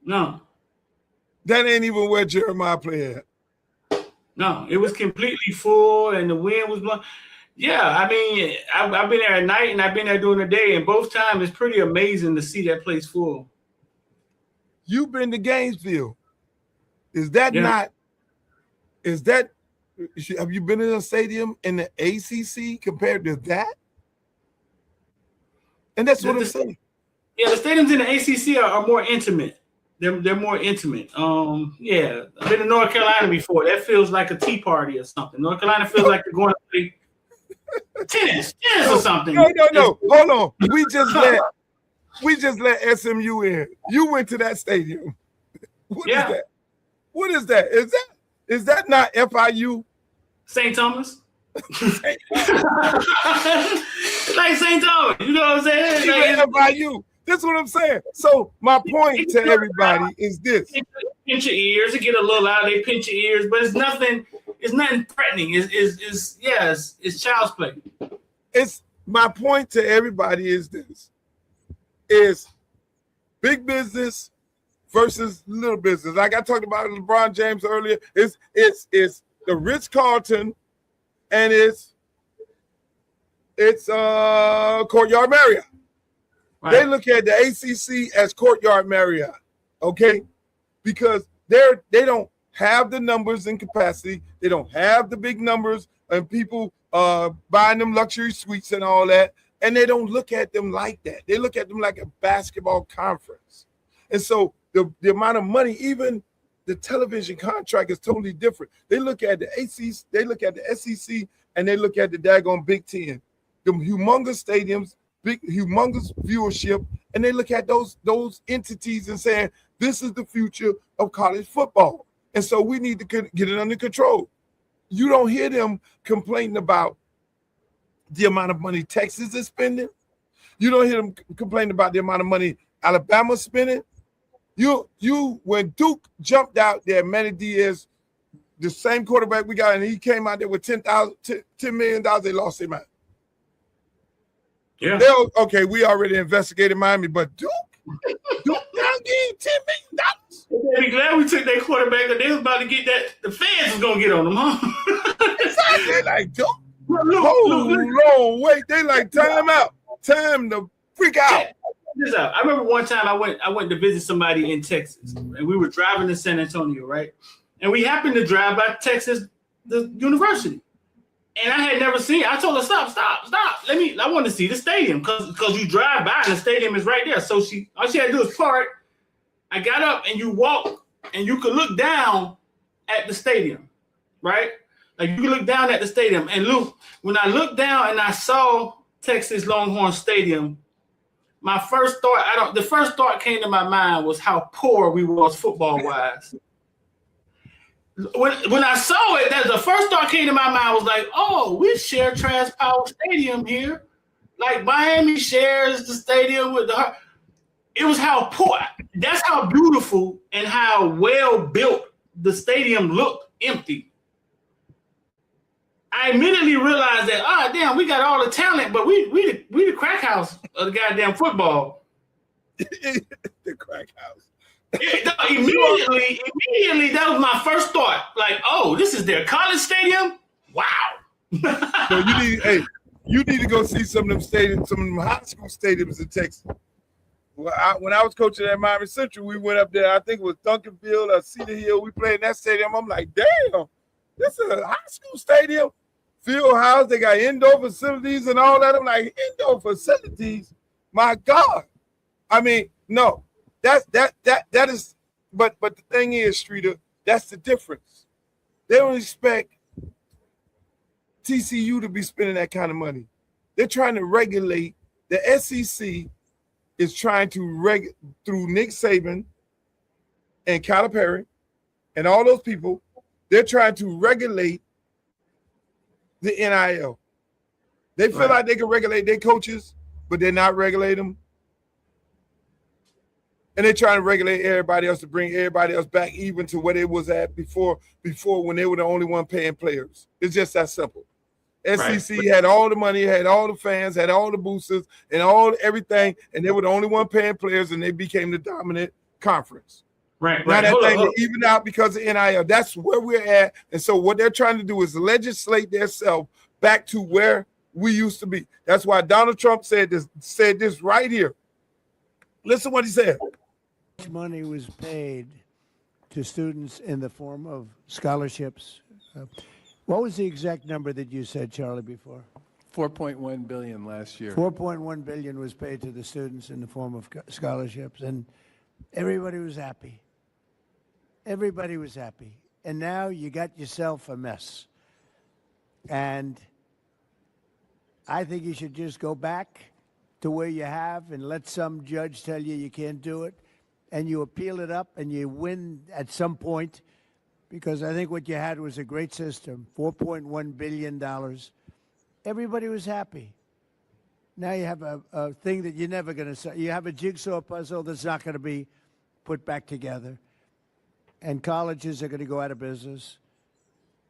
No. That ain't even where Jeremiah played at. No, it was completely full, and the wind was blowing. Yeah, I mean, I've been there at night, and I've been there during the day, and both times it's pretty amazing to see that place full. You've been to Gainesville. Have you been in a stadium in the ACC compared to that? And that's what I'm saying. Yeah, the stadiums in the ACC are more intimate. They're more intimate. Yeah, I've been to North Carolina before. That feels like a tea party or something. North Carolina feels like you're going to play tennis or something. No. Hold on. We just let SMU in. You went to that stadium. What is that? What is that? Is that not FIU? St. Thomas? Like St. Thomas. You know what I'm saying? Like FIU. That's what I'm saying. So my point to everybody is this. Pinch your ears, to get a little out, they pinch your ears, but it's nothing threatening. It's child's play. It's my point to everybody is this. Is big business versus little business. Like I talked about LeBron James earlier, it's the Ritz-Carlton and it's Courtyard Marriott. Right. They look at the ACC as Courtyard Marriott, okay? Because they don't have the numbers and capacity. They don't have the big numbers and people buying them luxury suites and all that. And they don't look at them like that. They look at them like a basketball conference. And so the amount of money, even the television contract is totally different. They look at the ACC, they look at the SEC, and they look at the daggone Big Ten. The humongous stadiums, big humongous viewership, and they look at those entities and saying, this is the future of college football. And so we need to get it under control. You don't hear them complaining about the amount of money Texas is spending. You don't hear them complaining about the amount of money Alabama's spending. When Duke jumped out there, Manny Diaz, the same quarterback we got, and he came out there with $10 million, they lost their mind. Yeah. Okay, we already investigated Miami, but Duke now gave $10 million. They'd be glad we took that quarterback, because they was about to get that. The fans was gonna get on them, huh? Exactly, like Duke. Look. Wait, they like time out. Time to freak out. Check this out. I remember one time I went to visit somebody in Texas, and we were driving to San Antonio, right? And we happened to drive by Texas, the university. And I had never seen it. I told her, stop. I want to see the stadium, because you drive by and the stadium is right there. So all she had to do was park. I got up and you walk and you could look down at the stadium, right? Like you could look down at the stadium. And Luke, when I looked down and I saw Texas Longhorn Stadium, the first thought came to my mind was how poor we was football-wise. When I saw it, the first thought came to my mind was like, oh, we share Trash Power Stadium here. Like Miami shares the stadium with it was how poor. That's how beautiful and how well built the stadium looked empty, I immediately realized that, damn, we got all the talent, but we the crack house of the goddamn football. The crack house. Immediately, that was my first thought. Like, oh, this is their college stadium? Wow. So you need to go see some of them stadiums, some of them high school stadiums in Texas. Well, when I was coaching at Miami Central, we went up there. I think it was Duncanville or Cedar Hill. We played in that stadium. I'm like, damn, this is a high school stadium. Field house, they got indoor facilities and all that. I'm like, indoor facilities? My God. I mean, no, that is, but the thing is, Streeter, that's the difference. They don't expect TCU to be spending that kind of money. They're trying to regulate. The SEC is trying to through Nick Saban and Calipari and all those people, they're trying to regulate the NIL. They feel like they can regulate their coaches, but they're not regulating them. And they're trying to regulate everybody else to bring everybody else back even to what it was at before when they were the only one paying players. It's just that simple. SEC had all the money, had all the fans, had all the boosters, and everything, and they were the only one paying players, and they became the dominant conference. Right. Now that thing even out because of NIL. That's where we're at. And so what they're trying to do is legislate themselves back to where we used to be. That's why Donald Trump said this right here. Listen what he said. Much money was paid to students in the form of scholarships. What was the exact number that you said, Charlie, before? $4.1 billion last year. $4.1 billion was paid to the students in the form of scholarships, and everybody was happy. Everybody was happy. And now you got yourself a mess. And I think you should just go back to where you have and let some judge tell you can't do it, and you appeal it up and you win at some point, because I think what you had was a great system, $4.1 billion. Everybody was happy. Now you have a thing that you're never going to say. You have a jigsaw puzzle that's not going to be put back together. And colleges are going to go out of business.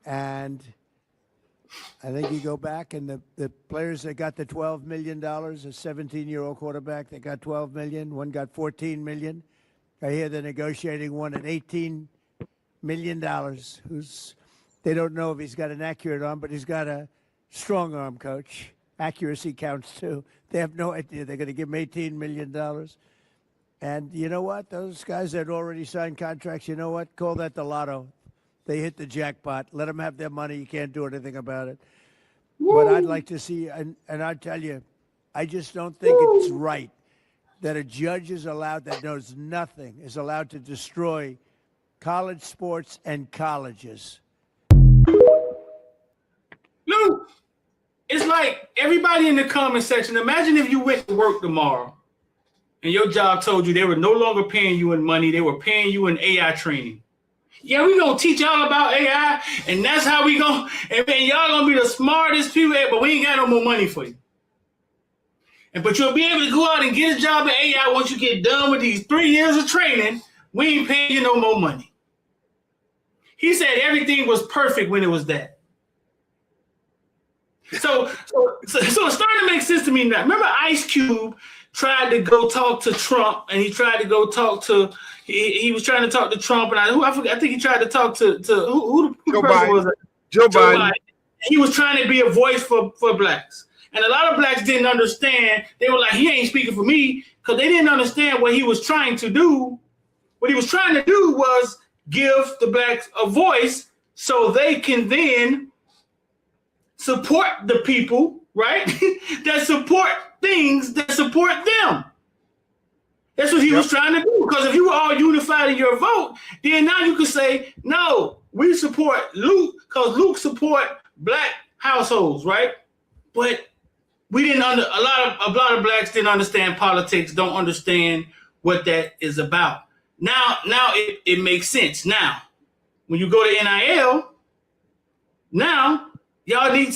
And I think you go back and the players that got the $12 million, a 17-year-old quarterback that got $12 million, one got $14 million. I hear they're negotiating one at $18 million, they don't know if he's got an accurate arm, but he's got a strong arm, coach. Accuracy counts too. They have no idea. They're going to give him $18 million. And you know what? Those guys that already signed contracts, you know what? Call that the lotto. They hit the jackpot. Let them have their money. You can't do anything about it. Woo! But I'd like to see, and I tell you, I just don't think it's right that a judge is allowed, that knows nothing, is allowed to destroy college sports and colleges. Luke, it's like everybody in the comment section, imagine if you went to work tomorrow and your job told you they were no longer paying you in money, they were paying you in AI training. Yeah, we're going to teach y'all about AI, and that's how we going to, and man, y'all going to be the smartest people, but we ain't got no more money for you. But you'll be able to go out and get a job in AI once you get done with these 3 years of training. We ain't paying you no more money. He said everything was perfect when it was that. So it's starting to make sense to me now. Remember Ice Cube tried to go talk to Trump, and he tried to go talk to, he was trying to talk to Trump, and I think he tried to talk to who the person was? Joe Biden. He was trying to be a voice for blacks. And a lot of blacks didn't understand. They were like, he ain't speaking for me, because they didn't understand what he was trying to do. What he was trying to do was give the blacks a voice so they can then support the people, right? that support things that support them. That's what he was trying to do. Because if you were all unified in your vote, then now you could say, no, we support Luke because Luke support black households, right? But we didn't a lot of blacks didn't understand politics, don't understand what that is about. Now it makes sense. Now, when you go to NIL, now y'all need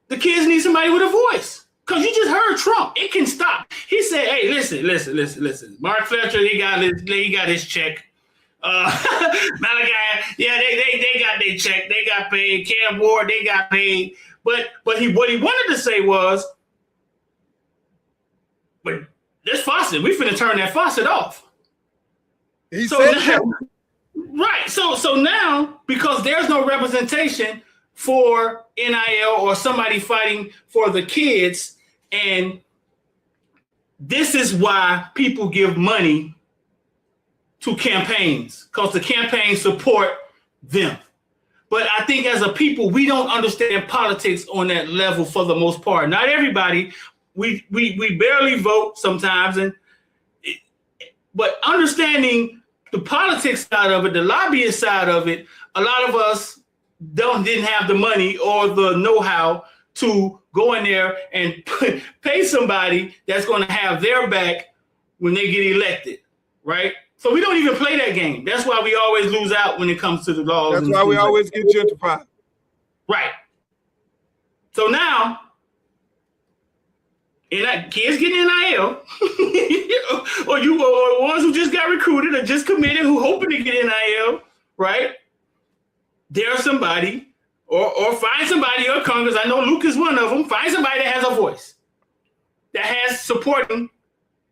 the kids need somebody with a voice. Because you just heard Trump. It can stop. He said, hey, listen. Mark Fletcher, he got his check. Malachi, yeah, they got their check. They got paid. Cam Ward, they got paid. But what he wanted to say was, but this faucet, we finna turn that faucet off. He said that. Right. So now, because there's no representation for NIL or somebody fighting for the kids, and this is why people give money to campaigns, because the campaigns support them. But I think as a people, we don't understand politics on that level for the most part. Not everybody. We barely vote sometimes, but understanding the politics side of it, the lobbyist side of it, a lot of us didn't have the money or the know-how to go in there and pay somebody that's going to have their back when they get elected, right? So we don't even play that game. That's why we always lose out when it comes to the laws. That's why we always get gentrified. Right. So now, kids getting NIL, or ones who just got recruited or just committed who hoping to get NIL, right? There's somebody, or find somebody, or Congress. I know Luke is one of them. Find somebody that has a voice, that has supporting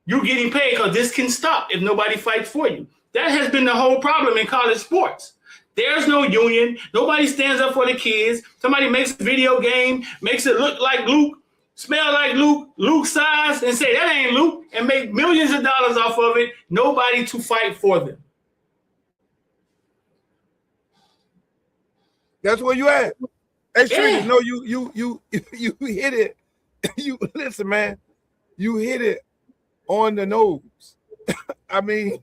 you getting paid, because this can stop if nobody fights for you. That has been the whole problem in college sports. There's no union. Nobody stands up for the kids. Somebody makes a video game, makes it look like Luke, smell like Luke size, and say that ain't Luke, and make millions of dollars off of it. Nobody to fight for them. That's where you at. Hey, Streeter, Yeah. no, you hit it. You listen, man. You hit it on the nose. I mean,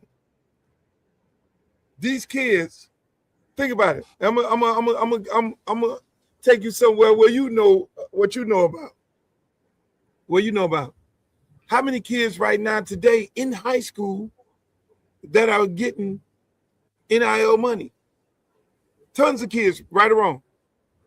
these kids. Think about it. I'm gonna take you somewhere where you know what you know about. What you know about? How many kids right now today in high school that are getting NIL money? Tons of kids, right or wrong.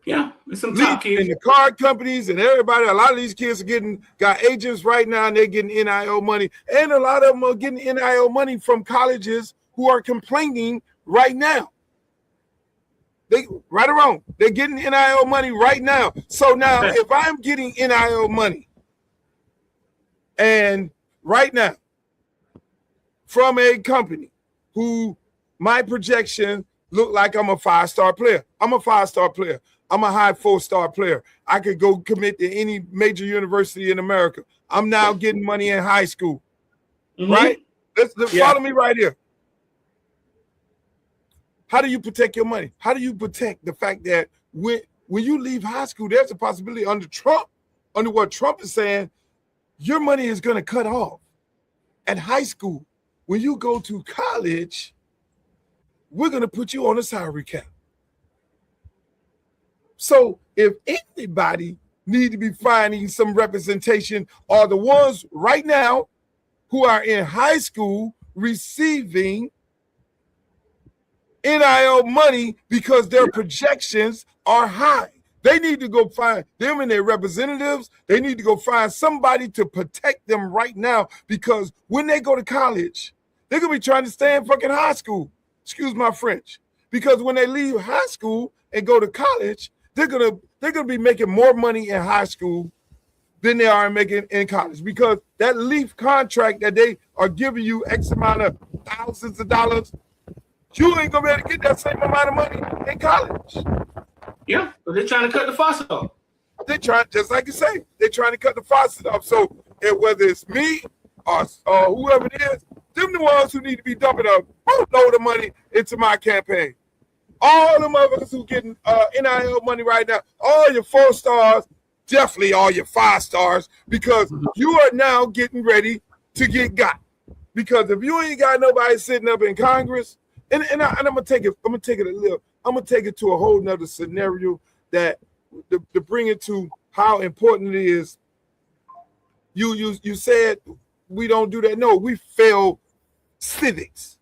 Yeah, there's some top kids. And the card companies and everybody, a lot of these kids are got agents right now, and they're getting NIL money. And a lot of them are getting NIL money from colleges who are complaining right now. They right or wrong, they're getting NIL money right now. So now, if I'm getting NIL money, and right now, from a company who my projection look like I'm a 5-star player. I'm a 5-star player. I'm a high 4-star player. I could go commit to any major university in America. I'm now getting money in high school, right? Let's follow me right here. How do you protect your money? How do you protect the fact that when you leave high school, there's a possibility under Trump, under what Trump is saying, your money is going to cut off at high school. When you go to college, we're going to put you on a salary cap. So if anybody need to be finding some representation, are the ones right now who are in high school receiving NIL money because their projections are high. They need to go find them and their representatives. They need to go find somebody to protect them right now, because when they go to college, they're going to be trying to stay in fucking high school. Excuse my French. Because when they leave high school and go to college, they're gonna be making more money in high school than they are making in college, because that Leaf contract that they are giving you X amount of thousands of dollars, you ain't gonna be able to get that same amount of money in college. Yeah, but they're trying to cut the faucet off. They're trying, just like you say, they're trying to cut the faucet off. So whether it's me or whoever it is, them the ones who need to be dumping a boatload of money into my campaign. All the motherfuckers who getting NIL money right now, all your 4 stars, definitely all your 5 stars, because you are now getting ready to get got. Because if you ain't got nobody sitting up in Congress, and I'm gonna take it to a whole nother scenario that to bring it to how important it is. You said we don't do that. No, we fail civics.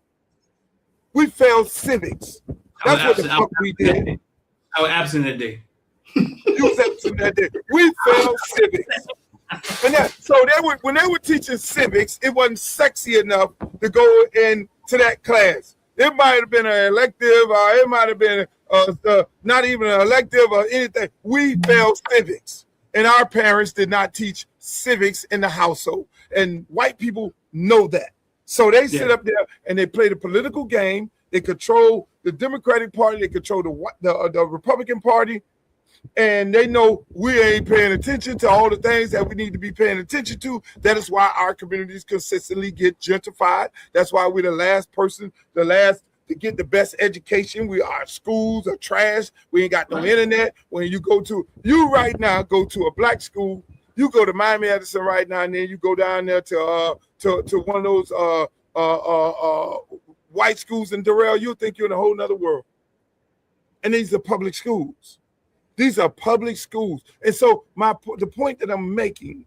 We failed civics. That's what the fuck we did. I was absent that day. You was absent that day. We failed civics. When they were teaching civics, it wasn't sexy enough to go into that class. It might have been an elective, or it might have been not even an elective or anything. We failed civics, and our parents did not teach civics in the household. And white people know that. So they sit up there and they play the political game. They control the Democratic Party. They control the Republican Party. And they know we ain't paying attention to all the things that we need to be paying attention to. That is why our communities consistently get gentrified. That's why we're the last to get the best education. Our schools are trash. We ain't got no internet. When you right now go to a black school, you go to Miami Edison right now, and then you go down there to one of those white schools in Durrell, you'll think you're in a whole nother world. And these are public schools. These are public schools. And so the point that I'm making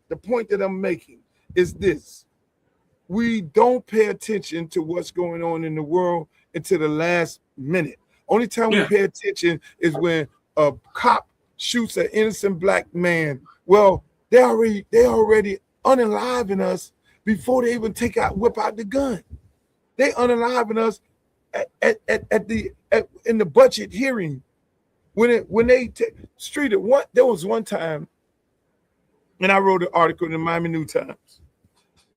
is this. We don't pay attention to what's going on in the world until the last minute. Only time we pay attention is when a cop shoots an innocent black man. Well, they already unaliving us before they even whip out the gun. They unaliving us in the budget hearing. Streeter, there was one time, and I wrote an article in the Miami New Times.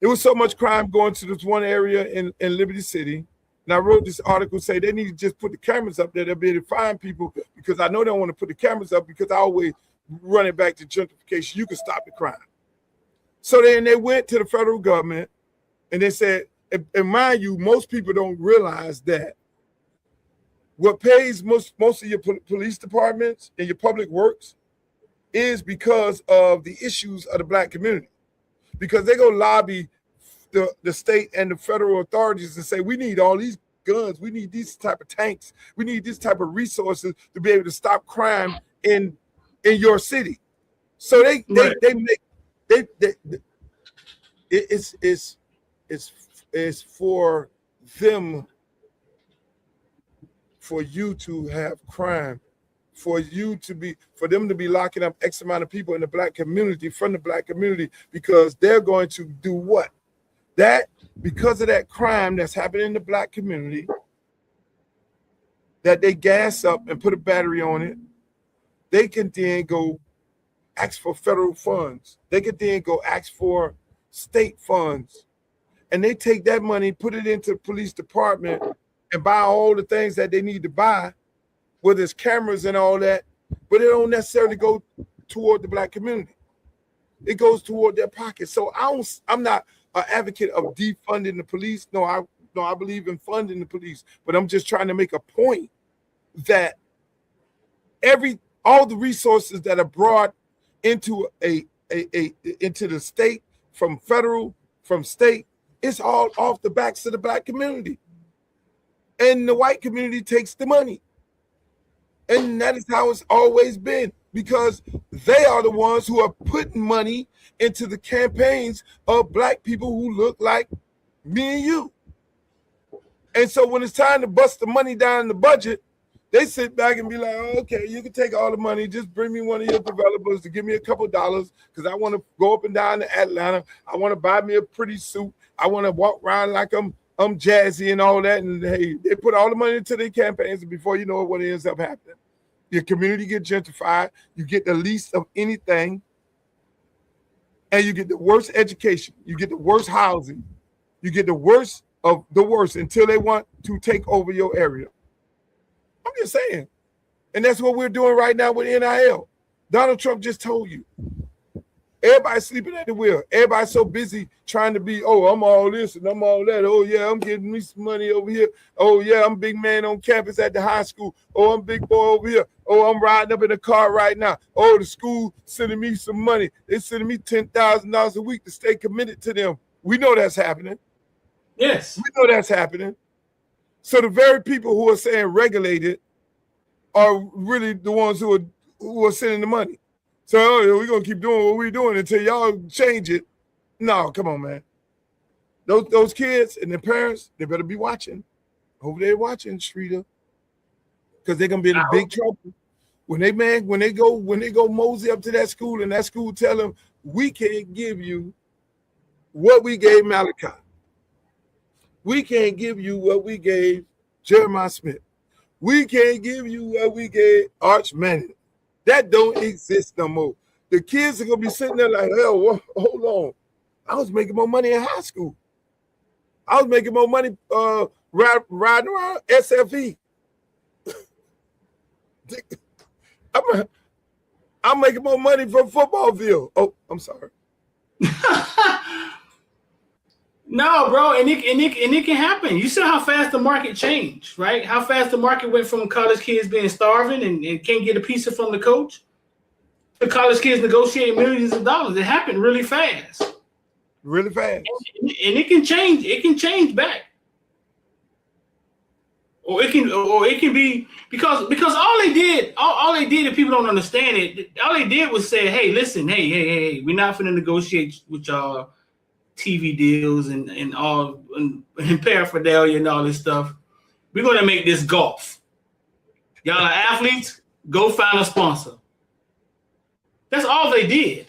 There was so much crime going to this one area in Liberty City, and I wrote this article say they need to just put the cameras up there. They'll be able to find people, because I know they don't want to put the cameras up, because I always run it back to gentrification. You can stop the crime. So then they went to the federal government, and they said, and mind you, most people don't realize that what pays most of your police departments and your public works is because of the issues of the black community. Because they go lobby the state and the federal authorities and say, we need all these guns, we need these type of tanks, we need this type of resources to be able to stop crime in your city. So it's for them, for you to have crime, for them to be locking up X amount of people in the black community, from the black community, because they're going to do what? Because of that crime that's happening in the black community, that they gas up and put a battery on it, they can then go ask for federal funds. They can then go ask for state funds. And they take that money, put it into the police department, and buy all the things that they need to buy, whether it's cameras and all that, but it don't necessarily go toward the black community. It goes toward their pockets. So I'm not an advocate of defunding the police. No, I believe in funding the police, but I'm just trying to make a point that all the resources that are brought into into the state, from federal, from state, it's all off the backs of the black community. And the white community takes the money. And that is how it's always been, because they are the ones who are putting money into the campaigns of black people who look like me and you. And so when it's time to bust the money down in the budget, they sit back and be like, oh, okay, you can take all the money. Just bring me one of your developers to give me a couple dollars, because I want to go up and down to Atlanta. I want to buy me a pretty suit. I want to walk around like I'm jazzy and all that. And hey, they put all the money into their campaigns, and before you know it, what ends up happening? Your community gets gentrified. You get the least of anything, and you get the worst education. You get the worst housing. You get the worst of the worst until they want to take over your area. I'm just saying. And that's what we're doing right now with NIL. Donald Trump just told you. Everybody's sleeping at the wheel. Everybody's so busy trying to be, oh, I'm all this and I'm all that. Oh, yeah, I'm getting me some money over here. Oh, yeah, I'm big man on campus at the high school. Oh, I'm big boy over here. Oh, I'm riding up in the car right now. Oh, the school sending me some money. They're sending me $10,000 a week to stay committed to them. We know that's happening. Yes. We know that's happening. So the very people who are saying regulated are really the ones who are sending the money. So we're going to keep doing what we're doing until y'all change it. No, come on, man. Those kids and their parents, they better be watching. Hope they're watching, Streeter. Because they're going to be in big trouble. When they go mosey up to that school, and that school tell them, we can't give you what we gave Malachi. We can't give you what we gave Jeremiah Smith. We can't give you what we gave Arch Manning. That don't exist no more. The kids are gonna be sitting there like, hell, hold on. I was making more money in high school. I was making more money riding around SFE. I'm making more money from Footballville. Oh, I'm sorry. No, bro, and it can happen. You saw how fast the market changed, right? How fast the market went from college kids being starving and can't get a piece of from the coach to college kids negotiating millions of dollars. It happened really fast. Really fast. And it can change. It can change back. Or it can be because all they did, if people don't understand it, all they did was say, hey, listen, hey, we're not going to negotiate with y'all TV deals and all and paraphernalia and all this stuff. We're going to make this golf. Y'all are athletes, go find a sponsor. That's all they did.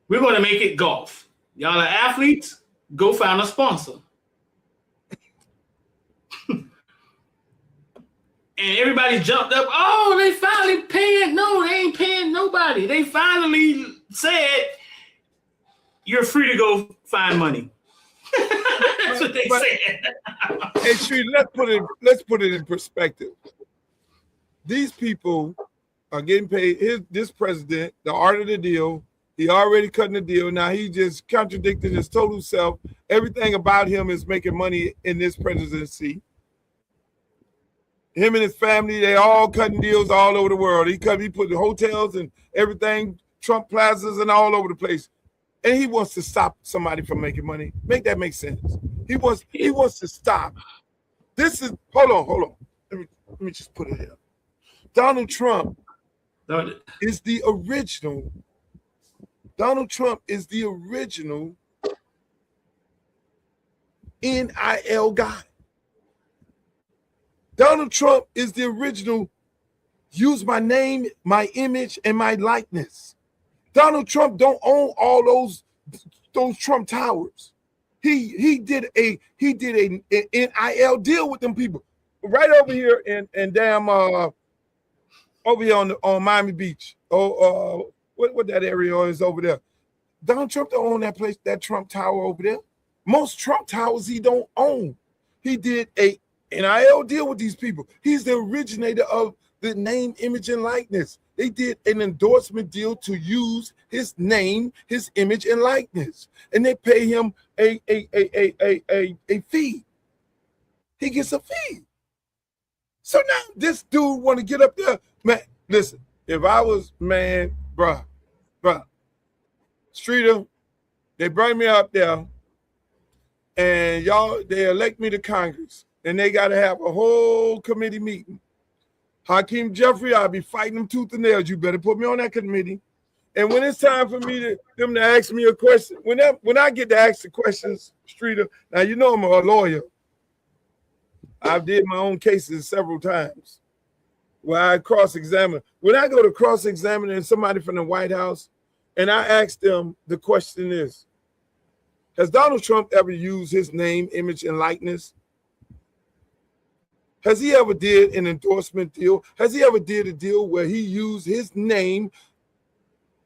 We're going to make it golf. Y'all are athletes, go find a sponsor. And everybody jumped up. Oh, they finally paying. No, they ain't paying nobody. They finally said, you're free to go find money. That's what they said. Hey, Street, let's put it in perspective. These people are getting paid. This president, the art of the deal, he already cutting the deal. Now he just contradicted his total self. Everything about him is making money in this presidency. Him and his family, they all cutting deals all over the world. He put the hotels and everything, Trump plazas and all over the place. And he wants to stop somebody from making money. Make that make sense. He wants to stop. This is hold on. Let me just put it here. Donald Trump is the original. Donald Trump is the original NIL guy. Donald Trump is the original use my name, my image, and my likeness. Donald Trump don't own all those Trump towers. He did a NIL deal with them people. Right over here in damn over here on Miami Beach. What that area is over there. Donald Trump don't own that place, that Trump tower over there. Most Trump towers he don't own. He did a NIL deal with these people. He's the originator of the name, image, and likeness. They did an endorsement deal to use his name, his image, and likeness, and they pay him a fee. He gets a fee. So now this dude want to get up there, man. Listen, if I was bruh, Streeter, they bring me up there, and they elect me to Congress. And they got to have a whole committee meeting. Hakeem Jeffrey, I'll be fighting them tooth and nails. You better put me on that committee. And when it's time for them to ask me a question, when I get to ask the questions, Streeter, now you know I'm a lawyer. I've did my own cases several times where I cross-examine. When I go to cross-examining somebody from the White House and I ask them, the question is, has Donald Trump ever used his name, image, and likeness? Has he ever did an endorsement deal? Has he ever did a deal where he used his name,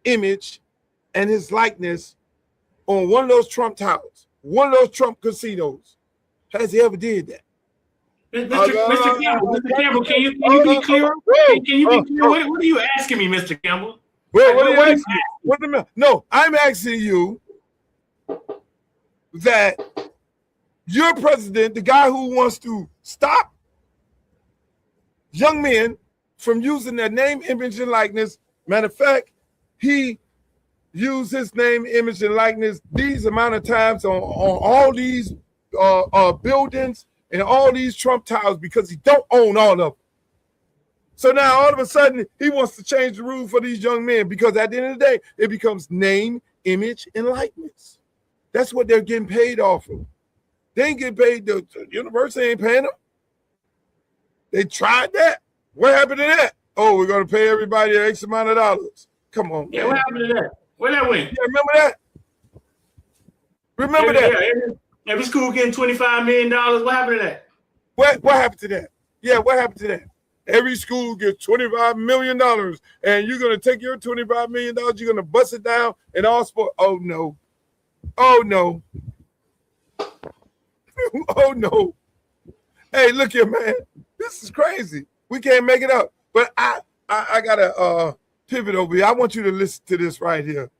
image, and his likeness on one of those Trump towers, one of those Trump casinos? Has he ever did that? Mr. Campbell, can you be clear? Can you be clear? What are you asking me, Mr. Campbell? No, I'm asking you that your president, the guy who wants to stop young men from using their name, image, and likeness. Matter of fact, he used his name, image, and likeness these amount of times on all these buildings and all these Trump towers because he don't own all of them. So now all of a sudden he wants to change the rule for these young men because at the end of the day, it becomes name, image, and likeness. That's what they're getting paid off of. They ain't getting paid. The university ain't paying them. They tried that. What happened to that? Oh, we're going to pay everybody X amount of dollars. Come on. Yeah, man. What happened to that? Where that went? Yeah, remember that? Remember that? Every school getting $25 million. What happened to that? What happened to that? Yeah, what happened to that? Every school gets $25 million, and you're gonna take your $25 million, you're gonna bust it down in all sport. Oh no. Oh no. Oh no. Hey, look here, man. This is crazy. We can't make it up. But I gotta pivot over here. I want you to listen to this right here,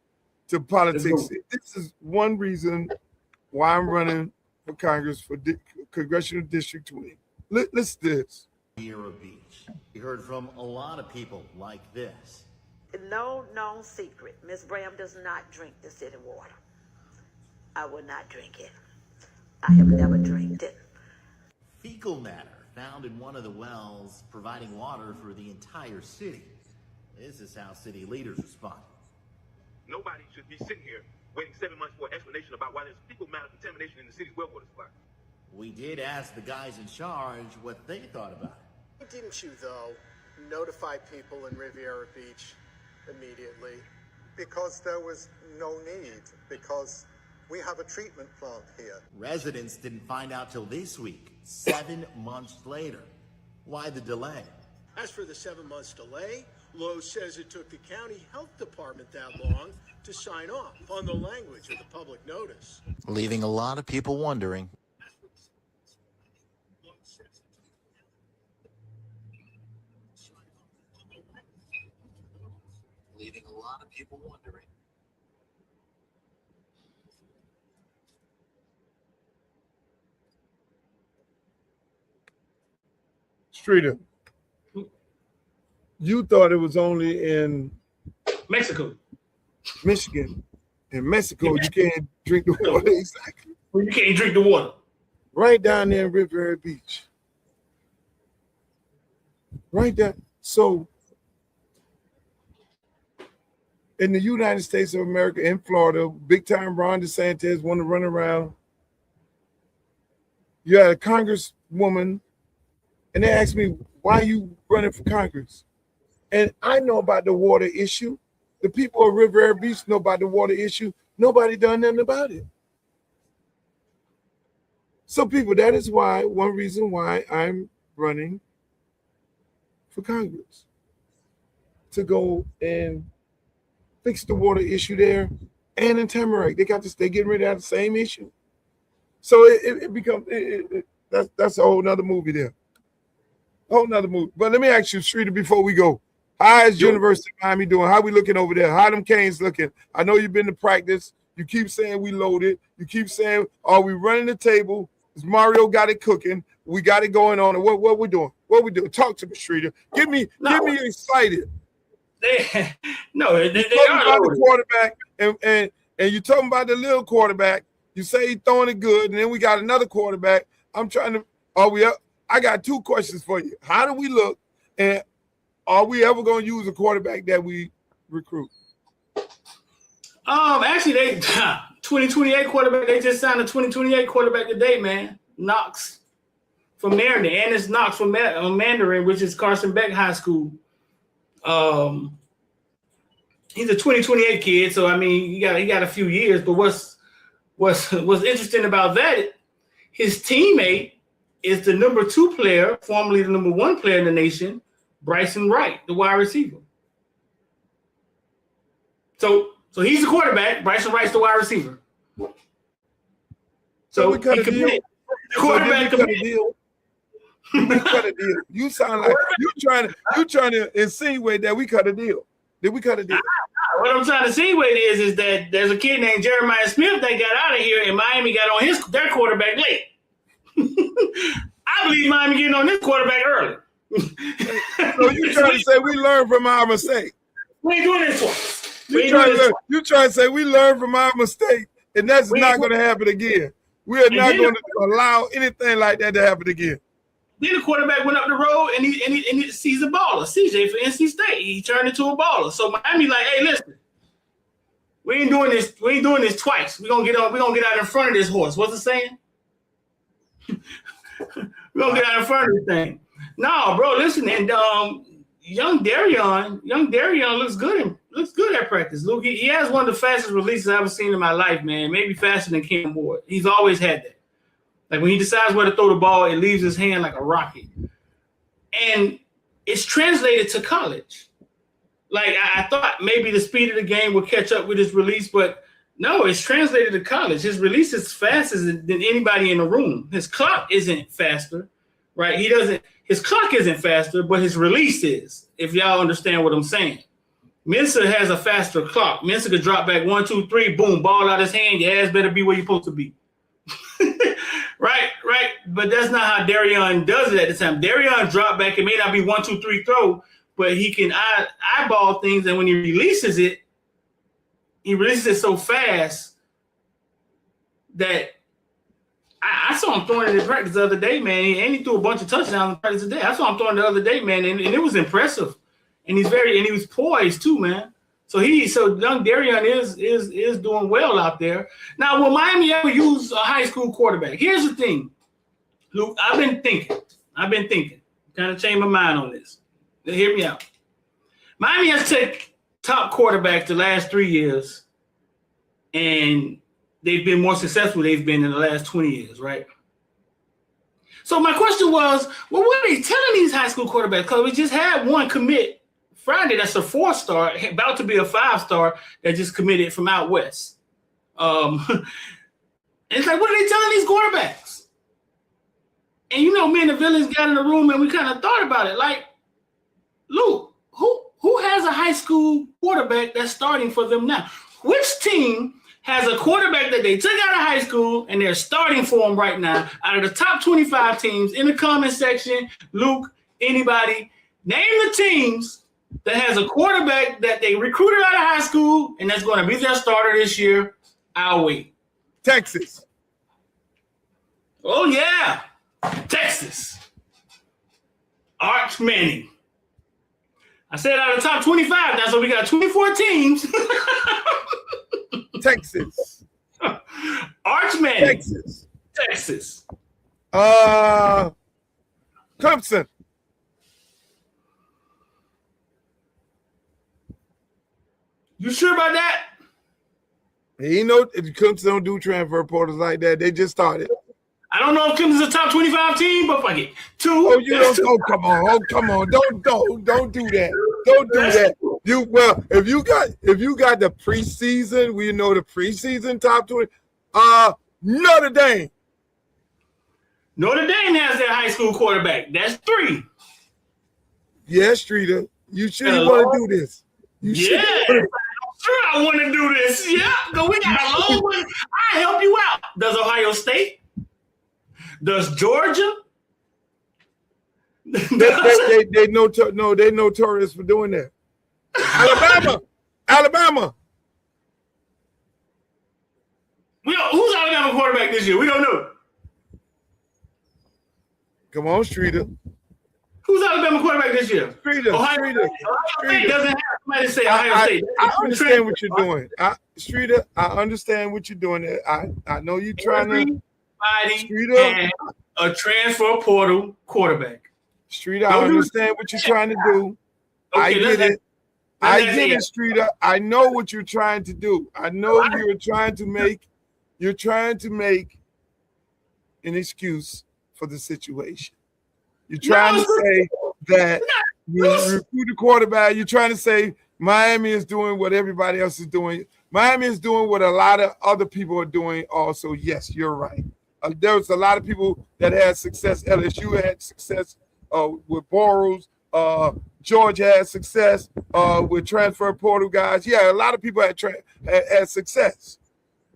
to politics. This is one reason why I'm running for Congress for Congressional District 20. Listen to this. Vero Beach. We heard from a lot of people like this. No known secret. Miss Graham does not drink the city water. I will not drink it. I have never drank it. Fecal matter found in one of the wells, providing water for the entire city. This is how city leaders respond. Nobody should be sitting here waiting 7 months for an explanation about why there's fecal matter contamination in the city's well water supply. We did ask the guys in charge what they thought about it. Didn't you, though, notify people in Riviera Beach immediately? Because there was no need, because we have a treatment plant here. Residents didn't find out till this week, 7 months later. Why the delay? As for the 7 months delay, Lowe says it took the county health department that long to sign off on the language of the public notice. Leaving a lot of people wondering. Leaving a lot of people wondering. Streeter, you thought it was only in Mexico, Michigan. In Mexico, you can't drink the water. Exactly. Well, you can't drink the water. Right down there in Riviera Beach. Right there. So, in the United States of America, in Florida, big time Ron DeSantis want to run around. You had a congresswoman, and they asked me, why are you running for Congress? And I know about the water issue. The people of Riviera Beach know about the water issue. Nobody done nothing about it. So people, that is why, one reason why I'm running for Congress. To go and fix the water issue there, and in Tamarack, they're getting ready to have the same issue. So it becomes that's a whole nother movie there, a whole nother movie. But let me ask you, Streeter, before we go, how is University of Miami doing? How we looking over there? How them Canes looking? I know you've been to practice. You keep saying we loaded. You keep saying, are we running the table? Is Mario got it cooking? We got it going on. What we doing? What we doing? Talk to me, Streeter. Get me excited. They are about the quarterback, and you talking about the little quarterback. You say he's throwing it good, and then we got another quarterback. I'm trying to. Are we up? I got two questions for you. How do we look, and are we ever going to use a quarterback that we recruit? Actually, they 2028 quarterback. They just signed a 2028 quarterback today, man. Knox from Maryland, and it's Knox from Mandarin, which is Carson Beck High School. He's a 2028 kid, so I mean, he got a few years. But what's interesting about that? His teammate is the number 2 player, formerly the number 1 player in the nation, Bryson Wright, the wide receiver. So he's the quarterback. Bryson Wright's the wide receiver. So we cut a deal. The quarterback cut a deal. We cut a deal. You sound like you trying to insinuate that we cut a deal. Did we cut a deal? What I'm trying to insinuate is that there's a kid named Jeremiah Smith that got out of here, and Miami got on their quarterback late. I believe Miami getting on this quarterback early. So you trying to say we learned from our mistake? We ain't doing this twice. You trying to say we learned from our mistake, and that's not going to happen again. We are not going to allow anything like that to happen again. Then the quarterback went up the road and he sees a baller. CJ for NC State. He turned into a baller. So Miami like, hey, listen, we ain't doing this twice. We're gonna get out in front of this horse. What's it saying? We're gonna get out in front of this thing. No, bro, listen, and young Darion looks good at practice. Luke, he has one of the fastest releases I've ever seen in my life, man. Maybe faster than Cam Ward. He's always had that. Like when he decides where to throw the ball, it leaves his hand like a rocket. And it's translated to college. Like I thought maybe the speed of the game would catch up with his release, but no, it's translated to college. His release is faster than anybody in the room. His clock isn't faster, right? His clock isn't faster, but his release is, if y'all understand what I'm saying. Mensah has a faster clock. Mensah could drop back 1, 2, 3, boom, ball out his hand. Your ass better be where you're supposed to be. Right. But that's not how Darion does it at the time. Darion drop back. It may not be 1, 2, 3 throw, but he can eyeball things. And when he releases it so fast that I saw him throwing it in practice the other day, man. And he threw a bunch of touchdowns in practice today. I saw him throwing the other day, man, and it was impressive. And he was poised too, man. So young Darion is doing well out there. Now, will Miami ever use a high school quarterback? Here's the thing, Luke. I've been thinking. Kind of changed my mind on this. Now, hear me out. Miami has taken top quarterbacks the last 3 years, and they've been more successful than they've been in the last 20 years, right? So my question was, well, what are they telling these high school quarterbacks? Because we just had one commit Friday that's a 4-star, about to be a 5-star that just committed from out west. And it's like, what are they telling these quarterbacks? And me and the villains got in the room and we kind of thought about it. Like, Luke, who has a high school quarterback that's starting for them now? Which team has a quarterback that they took out of high school and they're starting for them right now? Out of the top 25 teams, in the comment section, Luke, anybody, name the teams that has a quarterback that they recruited out of high school and that's going to be their starter this year. I'll wait. Texas. Oh, yeah. Texas. Arch Manning. I said out of the top 25 now, so we got 24 teams. Texas. Arch Manning. Texas. Clemson. You sure about that? Clemson don't do transfer portals like that. They just started. I don't know if Clemson's a top 25 team, but fuck it. 2. Oh, you don't. Oh, come on. Don't do that. Don't do that. If you got the preseason, we know the preseason top 20. Notre Dame. Notre Dame has their high school quarterback. That's 3. Yes, Streeter. You sure you want to do this? Sure I want to do this. Yeah, but we got a long way. I'll help you out. Does Ohio State? Does Georgia? They notorious for doing that. Alabama. Who's Alabama quarterback this year? We don't know. Come on, Streeter. Who's Alabama quarterback this year? Streeter. Ohio State doesn't have somebody say Ohio State. I understand what you're doing. Streeter, I understand what you're doing. I know you're trying to. Streeter, a transfer portal quarterback. Streeter, I understand what you're trying to do. Okay, I get it. I get it, Streeter. I know what you're trying to do. I know you're trying to make an excuse for the situation. You're trying to say that you recruit a quarterback. You're trying to say Miami is doing what everybody else is doing. Miami is doing what a lot of other people are doing also. Yes, you're right. There was a lot of people that had success. LSU had success with Bortles. Georgia had success with transfer portal guys. Yeah, a lot of people had success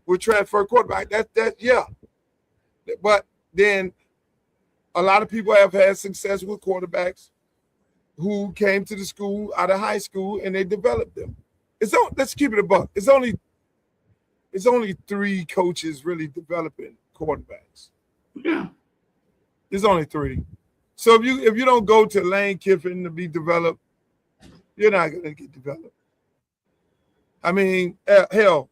with transfer quarterback. Yeah. But then a lot of people have had success with quarterbacks who came to the school out of high school and they developed them. Let's keep it a buck. It's only 3 coaches really developing quarterbacks. Yeah. There's only 3. So if you don't go to Lane Kiffin to be developed, you're not gonna get developed. I mean, hell,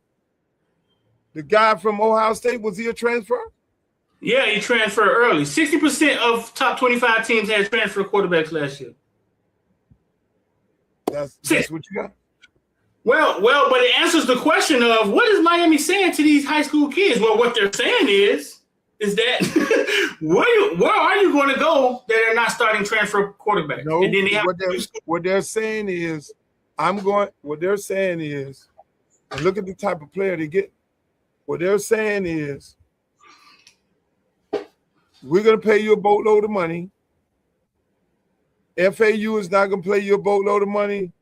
the guy from Ohio State, was he a transfer? Yeah, he transferred early. 60% of top 25 teams had transfer quarterbacks last year. That's what you got. Well, but it answers the question of what is Miami saying to these high school kids? Well, what they're saying is is that where are you going to go that are not starting transfer quarterbacks? No, And then they have what they're saying is, what they're saying is, and look at the type of player they get. What they're saying is, we're going to pay you a boatload of money. FAU is not going to pay you a boatload of money.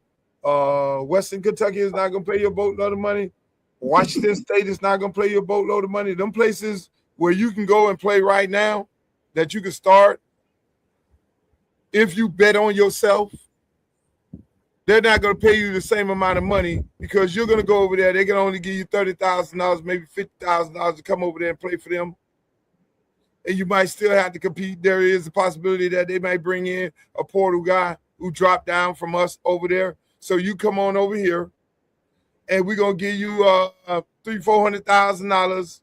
Western Kentucky is not going to pay you a boatload of money. Washington State is not going to pay you a boatload of money. Them places where you can go and play right now, that you can start, if you bet on yourself, they're not going to pay you the same amount of money because you're going to go over there. They can only give you $30,000, maybe $50,000 to come over there and play for them. And you might still have to compete. There is a possibility that they might bring in a portal guy who dropped down from us over there. So you come on over here, and we're going to give you $300,000-$400,000,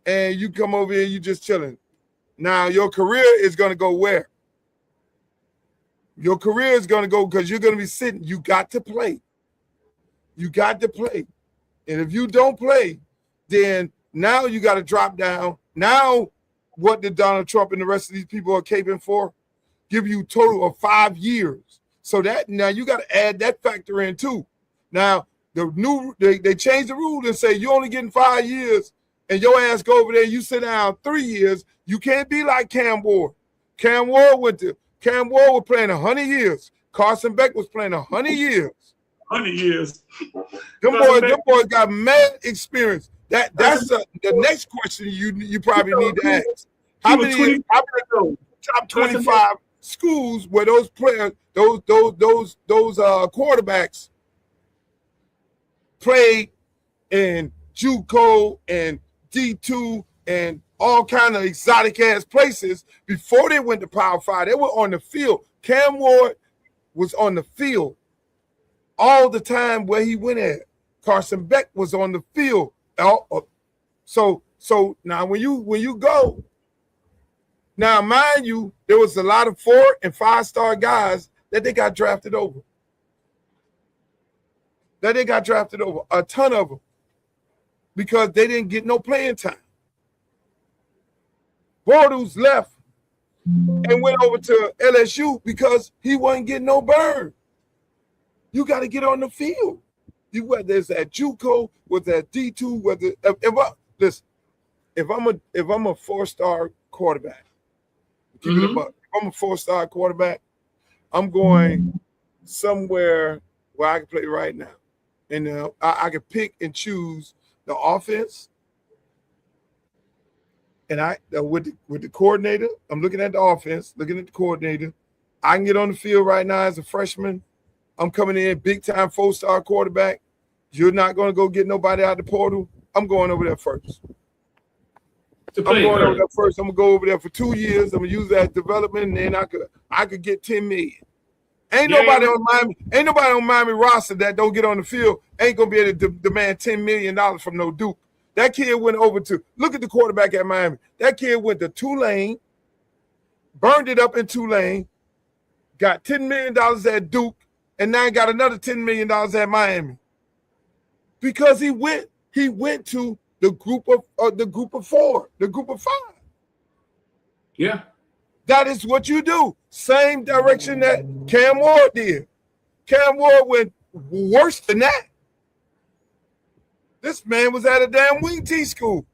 and you come over here and you just chilling. Now, your career is going to go where? Your career is going to go because you're going to be sitting. You got to play. You got to play. And if you don't play, then now you got to drop down. Now, what did Donald Trump and the rest of these people are caping for? Give you a total of 5 years. So that now you got to add that factor in too. Now, they changed the rule and say you're only getting 5 years, and your ass go over there, you sit down 3 years. You can't be like Cam Ward. Cam Ward was playing 100 years. Carson Beck was playing 100 years. 100 years. Them boys got mad experience. That's the next question you probably need to ask. How many top 25 schools where those players, those quarterbacks played in JUCO and D2 and all kind of exotic ass places before they went to Power 5? They were on the field. Cam Ward was on the field all the time where he went at. Carson Beck was on the field. So now when you go, now mind you, there was a lot of 4- and 5-star guys that they got drafted over. A ton of them, because they didn't get no playing time. Bortles left and went over to LSU because he wasn't getting no burn. You got to get on the field. Whether it's at JUCO, whether at D2, whether if I'm a 4-star quarterback, keep it a buck. If I'm a 4-star quarterback, I'm going somewhere where I can play right now, and I can pick and choose the offense. And with the coordinator, I'm looking at the offense, looking at the coordinator. I can get on the field right now as a freshman. I'm coming in big time 4-star quarterback. You're not going to go get nobody out the portal. I'm going over there first. I'm going over there first. I'm gonna go over there for 2 years. I'm gonna use that development, and then I could get $10 million. Ain't nobody on Miami roster that don't get on the field ain't gonna be able to demand $10 million from no Duke. That kid went over to look at the quarterback at Miami. That kid went to Tulane, burned it up in Tulane, got $10 million at Duke, and now got another $10 million at Miami. Because he went to the group of 4, the group of 5. Yeah. That is what you do. Same direction that Cam Ward did. Cam Ward went worse than that. This man was at a damn wing T school.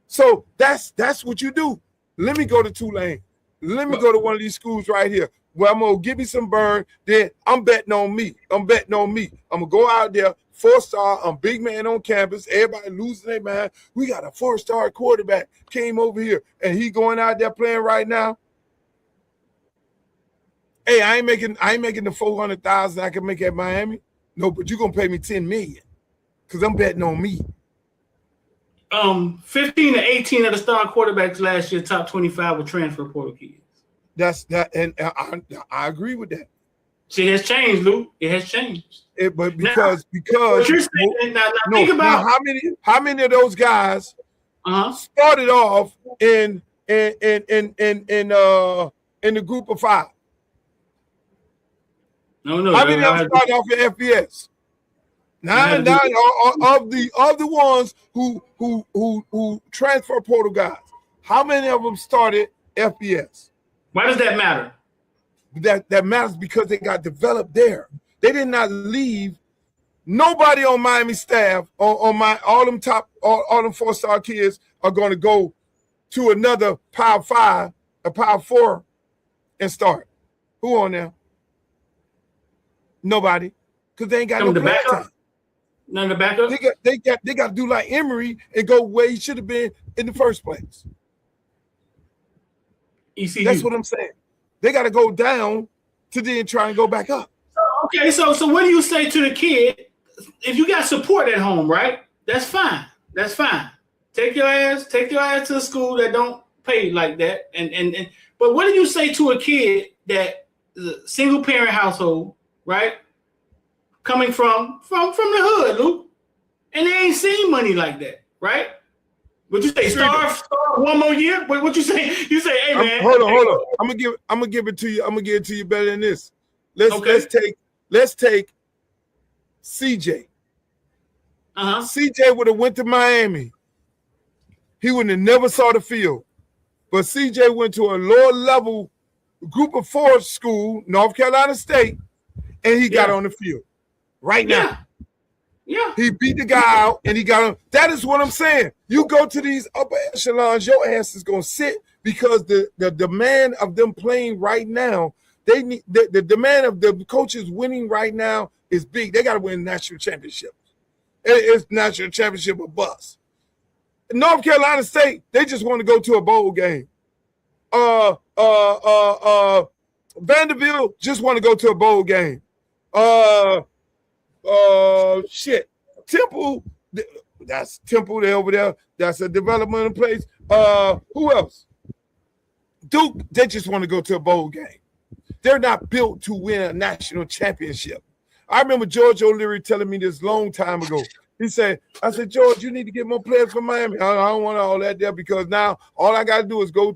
So that's what you do. Let me go to Tulane. Let me go to one of these schools right here where I'm going to give me some burn. Then I'm betting on me. I'm going to go out there, 4-star. I'm big man on campus. Everybody losing their mind. We got a 4-star quarterback came over here, and he going out there playing right now. Hey, I ain't making the $400,000 I can make at Miami. No, but you're going to pay me $10 million because I'm betting on me. 15 to 18 of the star quarterbacks last year, top 25 were transfer portal kids. And I agree with that. See, it has changed, Lou. It has changed. But because what you're saying, now think about how many of those guys started off in the group of 5. No. How many of them started off in FBS? Now of the ones who transfer portal guys. How many of them started FBS? Why does that matter? That matters because they got developed there. They did not leave. Nobody on Miami staff, all them 4-star kids are going to go to another Power 5, a Power 4, and start. Who on there? Nobody, because they ain't got no playing time. None of the backup. They got to do like Emory and go where he should have been in the first place. ECU. That's what I'm saying. They got to go down to then try and go back up. Okay, so what do you say to the kid? If you got support at home, right? That's fine. That's fine. Take your ass to a school that don't pay like that. But what do you say to a kid that is a single parent household, right? Coming from the hood, Luke, and they ain't seen money like that, right? Would you say starve one more year? What you say? You say, hey man. Hold on. I'm gonna give it to you. I'm gonna give it to you better than this. Let's take CJ. CJ would have went to Miami. He would have never saw the field. But CJ went to a lower level group of 4 school, North Carolina State, and he got on the field right now. Yeah. He beat the guy out and he got him. That is what I'm saying. You go to these upper echelons, your ass is gonna sit because the demand of them playing right now, they need the demand of the coaches winning right now is big. They gotta win national championship. It's national championship or bust. North Carolina State, they just want to go to a bowl game. Vanderbilt just want to go to a bowl game. Temple, that's Temple. They're over there. That's a developmental place. Who else? Duke, they just want to go to a bowl game. They're not built to win a national championship. I remember George O'Leary telling me this long time ago. He said, I said, George, you need to get more players from Miami. I don't want all that there because now all I got to do is go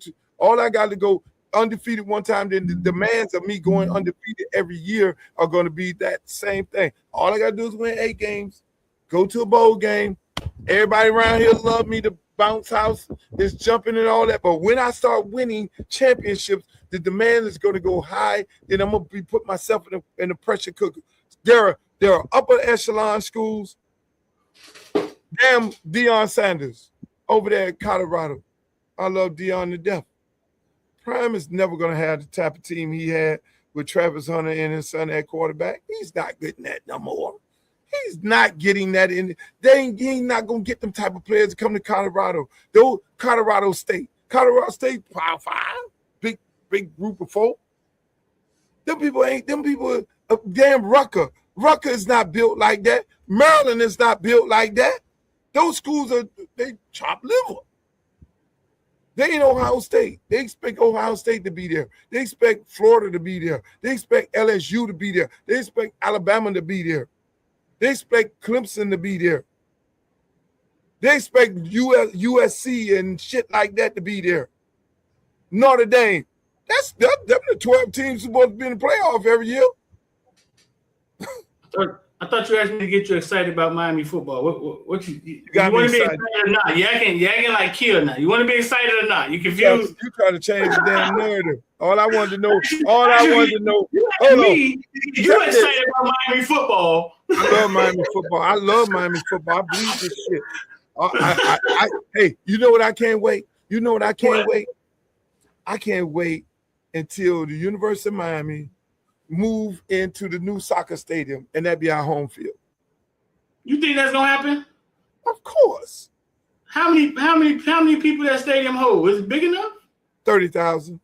undefeated one time. Then the demands of me going undefeated every year are going to be that same thing. All I got to do is win 8 games, go to a bowl game. Everybody around here love me. The bounce house is jumping and all that. But when I start winning championships, the demand is going to go high. Then I'm going to be put myself in a pressure cooker. There are upper echelon schools. Damn Deion Sanders over there at Colorado. I love Deion to death. Prime is never going to have the type of team he had with Travis Hunter and his son at quarterback. He's not getting that no more. He's not getting that in. He ain't not going to get them type of players to come to Colorado. Though Colorado State, Power 5, big group of folk. Them people, damn Rucker. Rucker is not built like that. Maryland is not built like that. Those schools they chop liver. They ain't Ohio State. They expect Ohio State to be there. They expect Florida to be there. They expect LSU to be there. They expect Alabama to be there. They expect Clemson to be there. They expect USC and shit like that to be there. Notre Dame. That's them the 12 teams supposed to be in the playoff every year. I thought you asked me to get you excited about Miami football. What you got want to be excited excited or not? You acting like Kill now. You want to be excited or not? You confused? You trying to change the damn narrative. All I wanted to know. Hold on. You excited about Miami football? I love Miami football. I believe this shit. Hey, you know what I can't wait? I can't wait until the University of Miami move into the new soccer stadium, and that be our home field. You think that's gonna happen? Of course. How many people that stadium hold? Is it big enough? 30,000.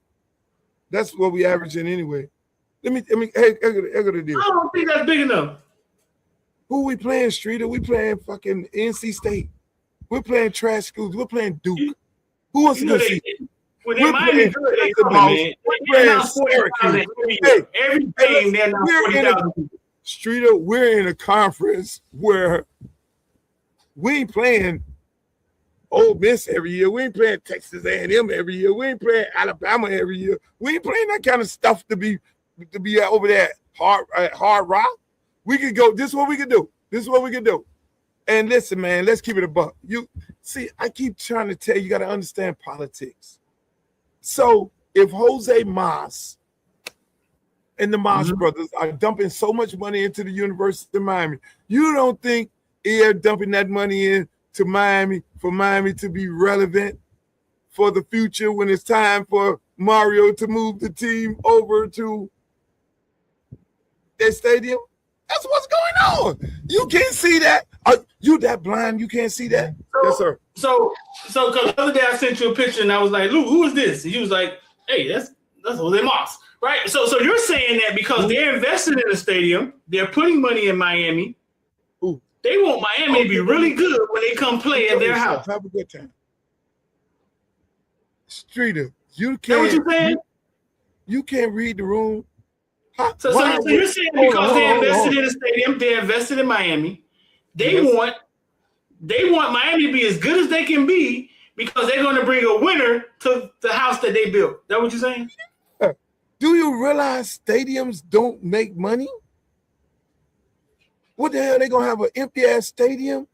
That's what we averaging anyway. Hey, I got a deal. I don't think that's big enough. Who we playing, Streeter? We playing fucking NC State. We're playing trash schools. We're playing Duke. Who wants to go see? When they Miami good, they coming, man. We're playing Syracuse. Every game, they're not 40,000. Streeter, we're in a conference where we ain't playing Ole Miss every year. We ain't playing Texas A&M every year. We ain't playing Alabama every year. We ain't playing that kind of stuff to be over there hard rock. We could go. This is what we could do. And listen, man, let's keep it a buck. See, I keep trying to tell you, you got to understand politics. So if Jose Mas and the Mas brothers are dumping so much money into the University of Miami, you don't think they're dumping that money into Miami for Miami to be relevant for the future when it's time for Mario to move the team over to their stadium? That's what's going on. You can't see that. Are you that blind? You can't see that? Yes, sir. So, because the other day I sent you a picture and I was like, Lou, who is this? And you was like, hey, that's Jose Mas, right? So you're saying that because they're invested in the stadium, they're putting money in Miami. They want Miami to be really good when they come play at their house. Have a good time. Streeter, you That what can't. you saying? You can't read the room. So you're saying because they invested in the stadium, they invested in Miami, they want Miami to be as good as they can be because they're going to bring a winner to the house that they built. Is that what you're saying? Do you realize stadiums don't make money? What the hell? They gonna have an empty ass stadium?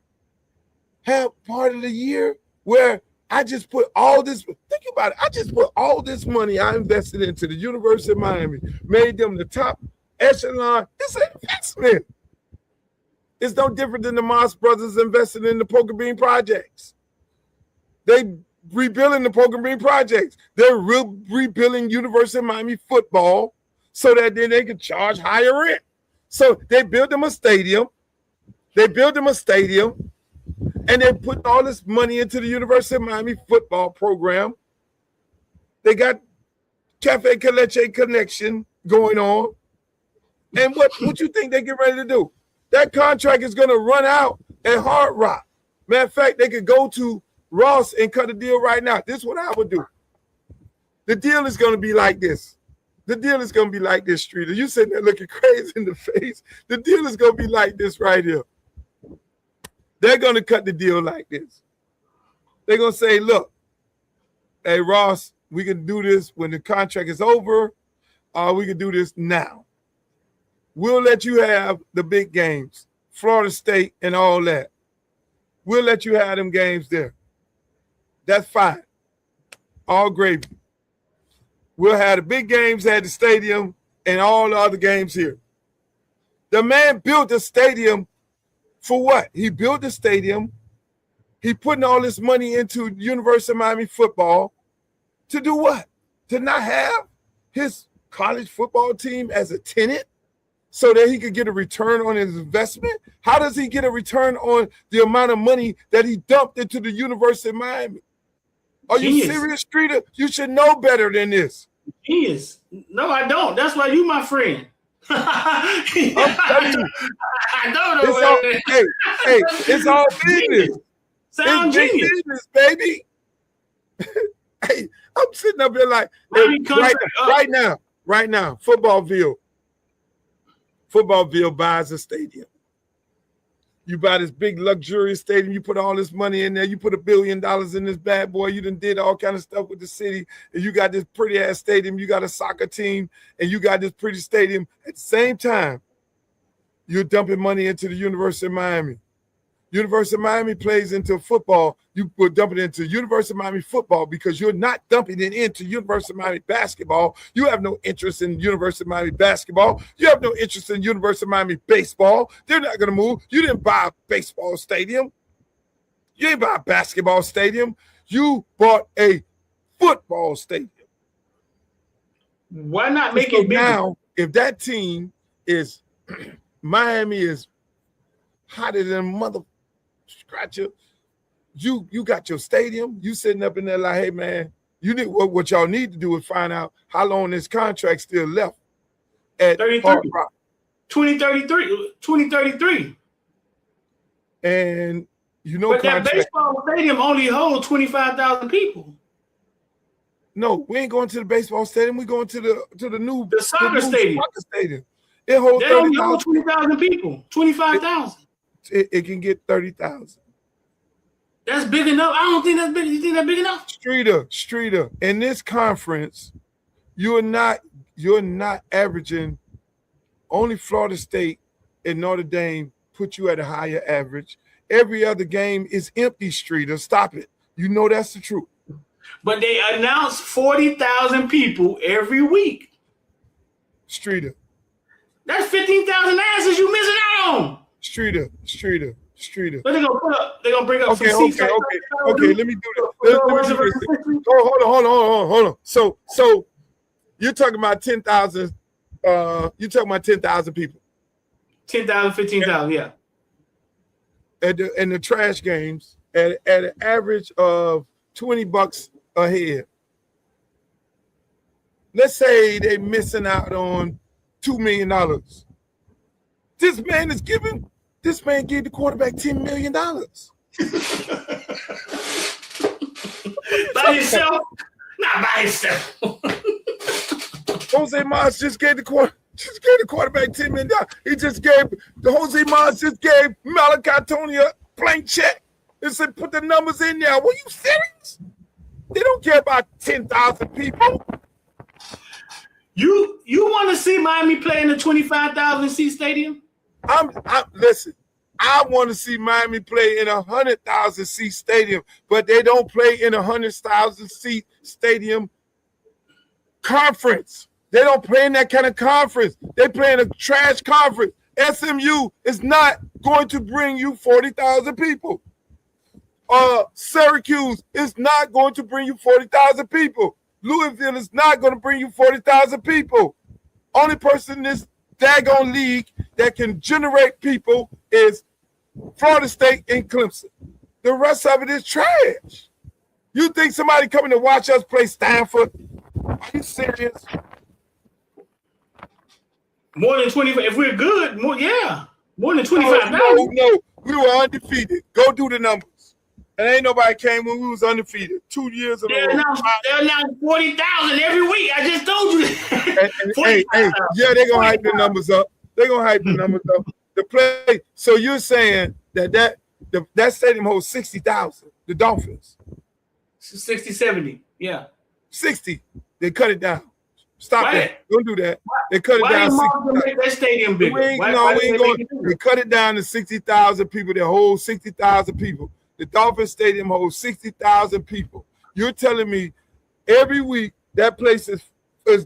Have part of the year where I just put all this. Think about it. I just put all this money I invested into the University of Miami, made them the top echelon. It's an investment. It's no different than the Moss brothers invested in the Poker Bean projects. They rebuilding the Poker Bean projects. They're rebuilding University of Miami football so that then they can charge higher rent. So they built them a stadium. And they put all this money into the University of Miami football program. They got Cafe Caleche connection going on. And what you think they get ready to do? That contract is going to run out at Hard Rock. Matter of fact, they could go to Ross and cut a deal right now. This is what I would do. The deal is going to be like this. The deal is going to be like this, Streeter. You sitting there looking crazy in the face. The deal is going to be like this right here. They're going to cut the deal like this. They're going to say, look, hey, Ross, we can do this when the contract is over, or we can do this now. We'll let you have the big games, Florida State and all that. We'll let you have them games there. That's fine. All gravy. We'll have the big games at the stadium and all the other games here. The man built the stadium for what? He built the stadium. He putting all this money into University of Miami football to do what? To not have his college football team as a tenant so that he could get a return on his investment? How does he get a return on the amount of money that he dumped into the University of Miami? Are you serious, Streeter? You should know better than this. Genius. No, I don't. That's why you my friend. I don't know. Hey, it's all business. Sound it's genius. Big business, baby. Hey, I'm sitting up here like right now, Footballville buys a stadium. You buy this big luxurious stadium, you put all this money in there, you put $1 billion in this bad boy, you done did all kind of stuff with the city, and you got this pretty ass stadium, you got a soccer team, and you got this pretty stadium. At the same time, you're dumping money into the University of Miami. University of Miami plays into football. You were dumping it into University of Miami football because you're not dumping it into University of Miami basketball. You have no interest in University of Miami basketball. You have no interest in University of Miami baseball. They're not going to move. You didn't buy a baseball stadium. You didn't buy a basketball stadium. You bought a football stadium. Why not make it bigger? Now, if that team is Miami is hotter than mother scratcher, you got your stadium. You sitting up in there like, hey man, you need what y'all need to do is find out how long this contract still left at Hard Rock. 2033. And you know, but that baseball stadium only holds 25,000 people. No, we ain't going to the baseball stadium. We're going to the new soccer stadium. It holds 20,000 people. 25,000. It can get 30,000. That's big enough. I don't think that's big. You think that's big enough? Streeter. In this conference, you're not averaging. Only Florida State and Notre Dame put you at a higher average, every other game is empty, Streeter. Stop it. You know that's the truth. But they announce 40,000 people every week. Streeter. That's 15,000 asses you missing out on. Streeter. But they're gonna bring up Okay, some seats. okay. Let me do this. Hold on. So you're talking about 10,000. You're talking about 10,000 people. 10,000, 15,000, yeah. In the trash games at an average of $20 a head. Let's say they're missing out on $2 million. This man gave the quarterback $10 million. By himself? Not by himself. Jose Maz just gave the quarterback $10 million. Jose Maz just gave Malachi Tony a blank check and said, put the numbers in there. Were you serious? They don't care about 10,000 people. You want to see Miami play in a 25,000 seat stadium? Listen, I want to see Miami play in a 100,000 seat stadium, but they don't play in a 100,000 seat stadium conference. They don't play in that kind of conference. They play in a trash conference. SMU is not going to bring you 40,000 people. Syracuse is not going to bring you 40,000 people. Louisville is not going to bring you 40,000 people. Only person in this daggone league that can generate people is Florida State and Clemson. The rest of it is trash. You think somebody coming to watch us play Stanford? Are you serious? More than 25. If we're good, more than 25,000. No, we were undefeated. Go do the numbers. And ain't nobody came when we was undefeated. 2 years in a row. They're announcing 40,000 every week. I just told you that. They're gonna hype the numbers up. The play. So you're saying that stadium holds 60,000. The Dolphins. 60, 70. Yeah. 60. They cut it down. Stop that. Don't do that. They cut it down. Why make that stadium bigger? We ain't going. They cut it down to 60,000 people. They hold 60,000 people. The Dolphin Stadium holds 60,000 people. You're telling me every week that place is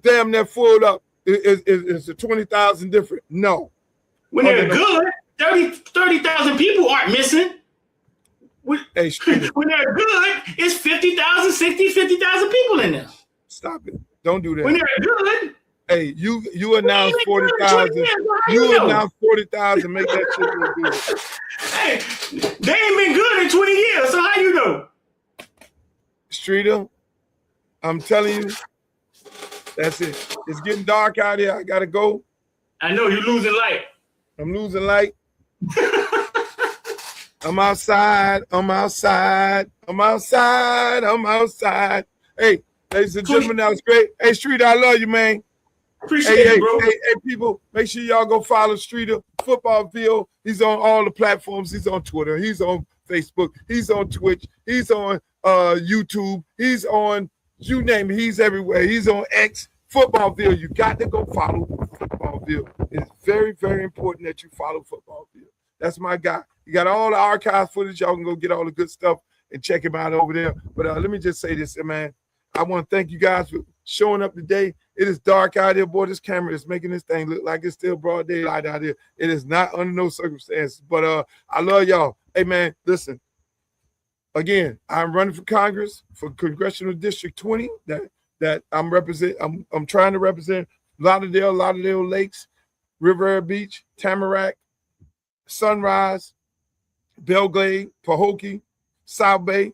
damn near full up. Is the 20,000 different? No. When they're good, 30,000 people aren't missing. When they're good, it's 50,000, 50,000 people in there. Stop it. Don't do that. When they're good. Hey, you announced 40,000. You announced 40,000. Make that shit look good. Hey, they ain't been good in 20 years, so how you know? Streeter, I'm telling you, that's it. It's getting dark out here. I gotta go. I know you're losing light. I'm losing light. I'm outside. Hey, ladies and gentlemen, that was great. Hey, Streeter, I love you, man. Appreciate it, bro. Hey, people, make sure y'all go follow Streeter, Footballville. He's on all the platforms. He's on Twitter. He's on Facebook. He's on Twitch. He's on YouTube. He's on, you name it. He's everywhere. He's on X, Footballville. You got to go follow Footballville. It's very, very important that you follow Footballville. That's my guy. You got all the archive footage. Y'all can go get all the good stuff and check him out over there. But let me just say this, man. I want to thank you guys for showing up today. It is dark out here, boy. This camera is making this thing look like it's still broad daylight out here. It is not under no circumstances. But I love y'all. Hey, man, listen. Again, I'm running for Congress for Congressional District 20 that I'm trying to represent Lauderdale Lakes, Riviera Beach, Tamarack, Sunrise, Belgrade, Pahokee, South Bay.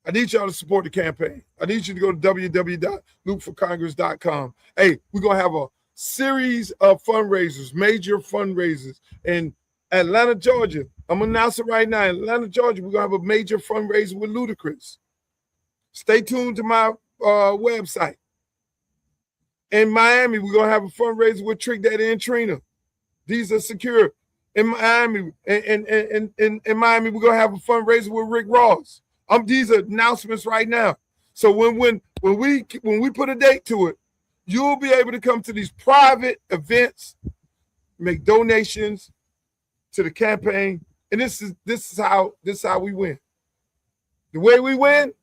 I need y'all to support the campaign. I need you to go to www.lukeforcongress.com. Hey, we're going to have a series of fundraisers, major fundraisers in Atlanta, Georgia. I'm going to announce it right now. In Atlanta, Georgia, we're going to have a major fundraiser with Ludacris. Stay tuned to my website. In Miami, we're going to have a fundraiser with Trick Daddy and Trina. These are secure. In Miami, in Miami, we're going to have a fundraiser with Rick Ross. These are announcements right now. So when we put a date to it, you'll be able to come to these private events, make donations to the campaign, And this is how we win. The way we win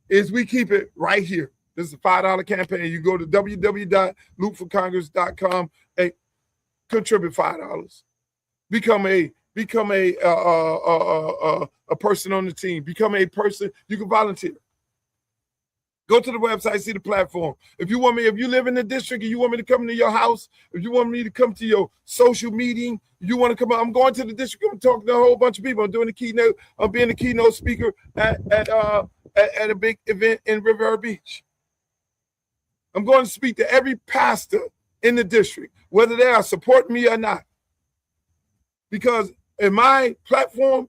is we keep it right here. This is a $5 campaign. You go to www.lootforcongress.com and contribute $5. Become a person on the team. Become a person. You can volunteer. Go to the website, see the platform. If you live in the district and you want me to come to your house, if you want me to come to your social meeting, you want to come, I'm going to the district, I'm talking to a whole bunch of people. I'm doing the keynote, I'm being the keynote speaker at a big event in Riviera Beach. I'm going to speak to every pastor in the district, whether they are supporting me or not. Because in my platform,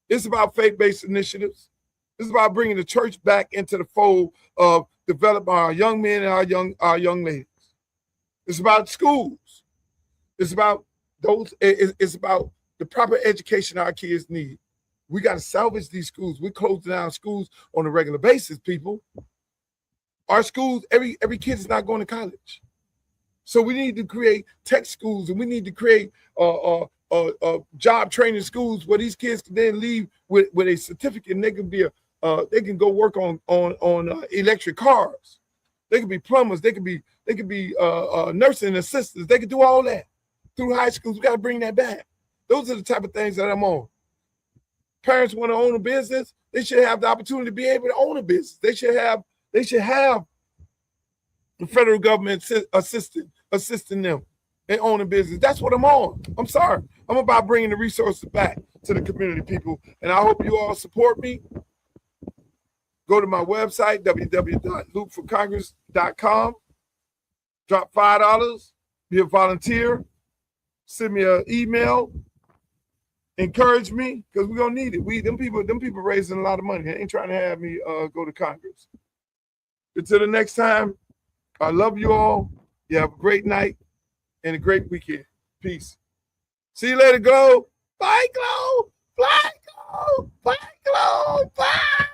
it's about faith-based initiatives. This is about bringing the church back into the fold of developing our young men and our young ladies. It's about schools. It's about it's about the proper education our kids need. We got to salvage these schools. We're closing down schools on a regular basis, people. Our schools, every kid is not going to college. So we need to create tech schools, and we need to create job training schools where these kids can then leave with a certificate, and they can be they can go work on electric cars. They can be plumbers. They can be nursing assistants. They can do all that through high schools. We got to bring that back. Those are the type of things that I'm on. Parents want to own a business. They should have the opportunity to be able to own a business. They should have the federal government assisting them in owning business. That's what I'm on. I'm sorry. I'm about bringing the resources back to the community, people. And I hope you all support me. Go to my website, www.lootforcongress.com. Drop $5. Be a volunteer. Send me an email. Encourage me, because we're gonna need it. Them people raising a lot of money. They ain't trying to have me go to Congress. Until the next time, I love you all. You have a great night and a great weekend. Peace. See you later, Glow. Bye, Glow. Bye, Glow. Bye, Glow. Bye.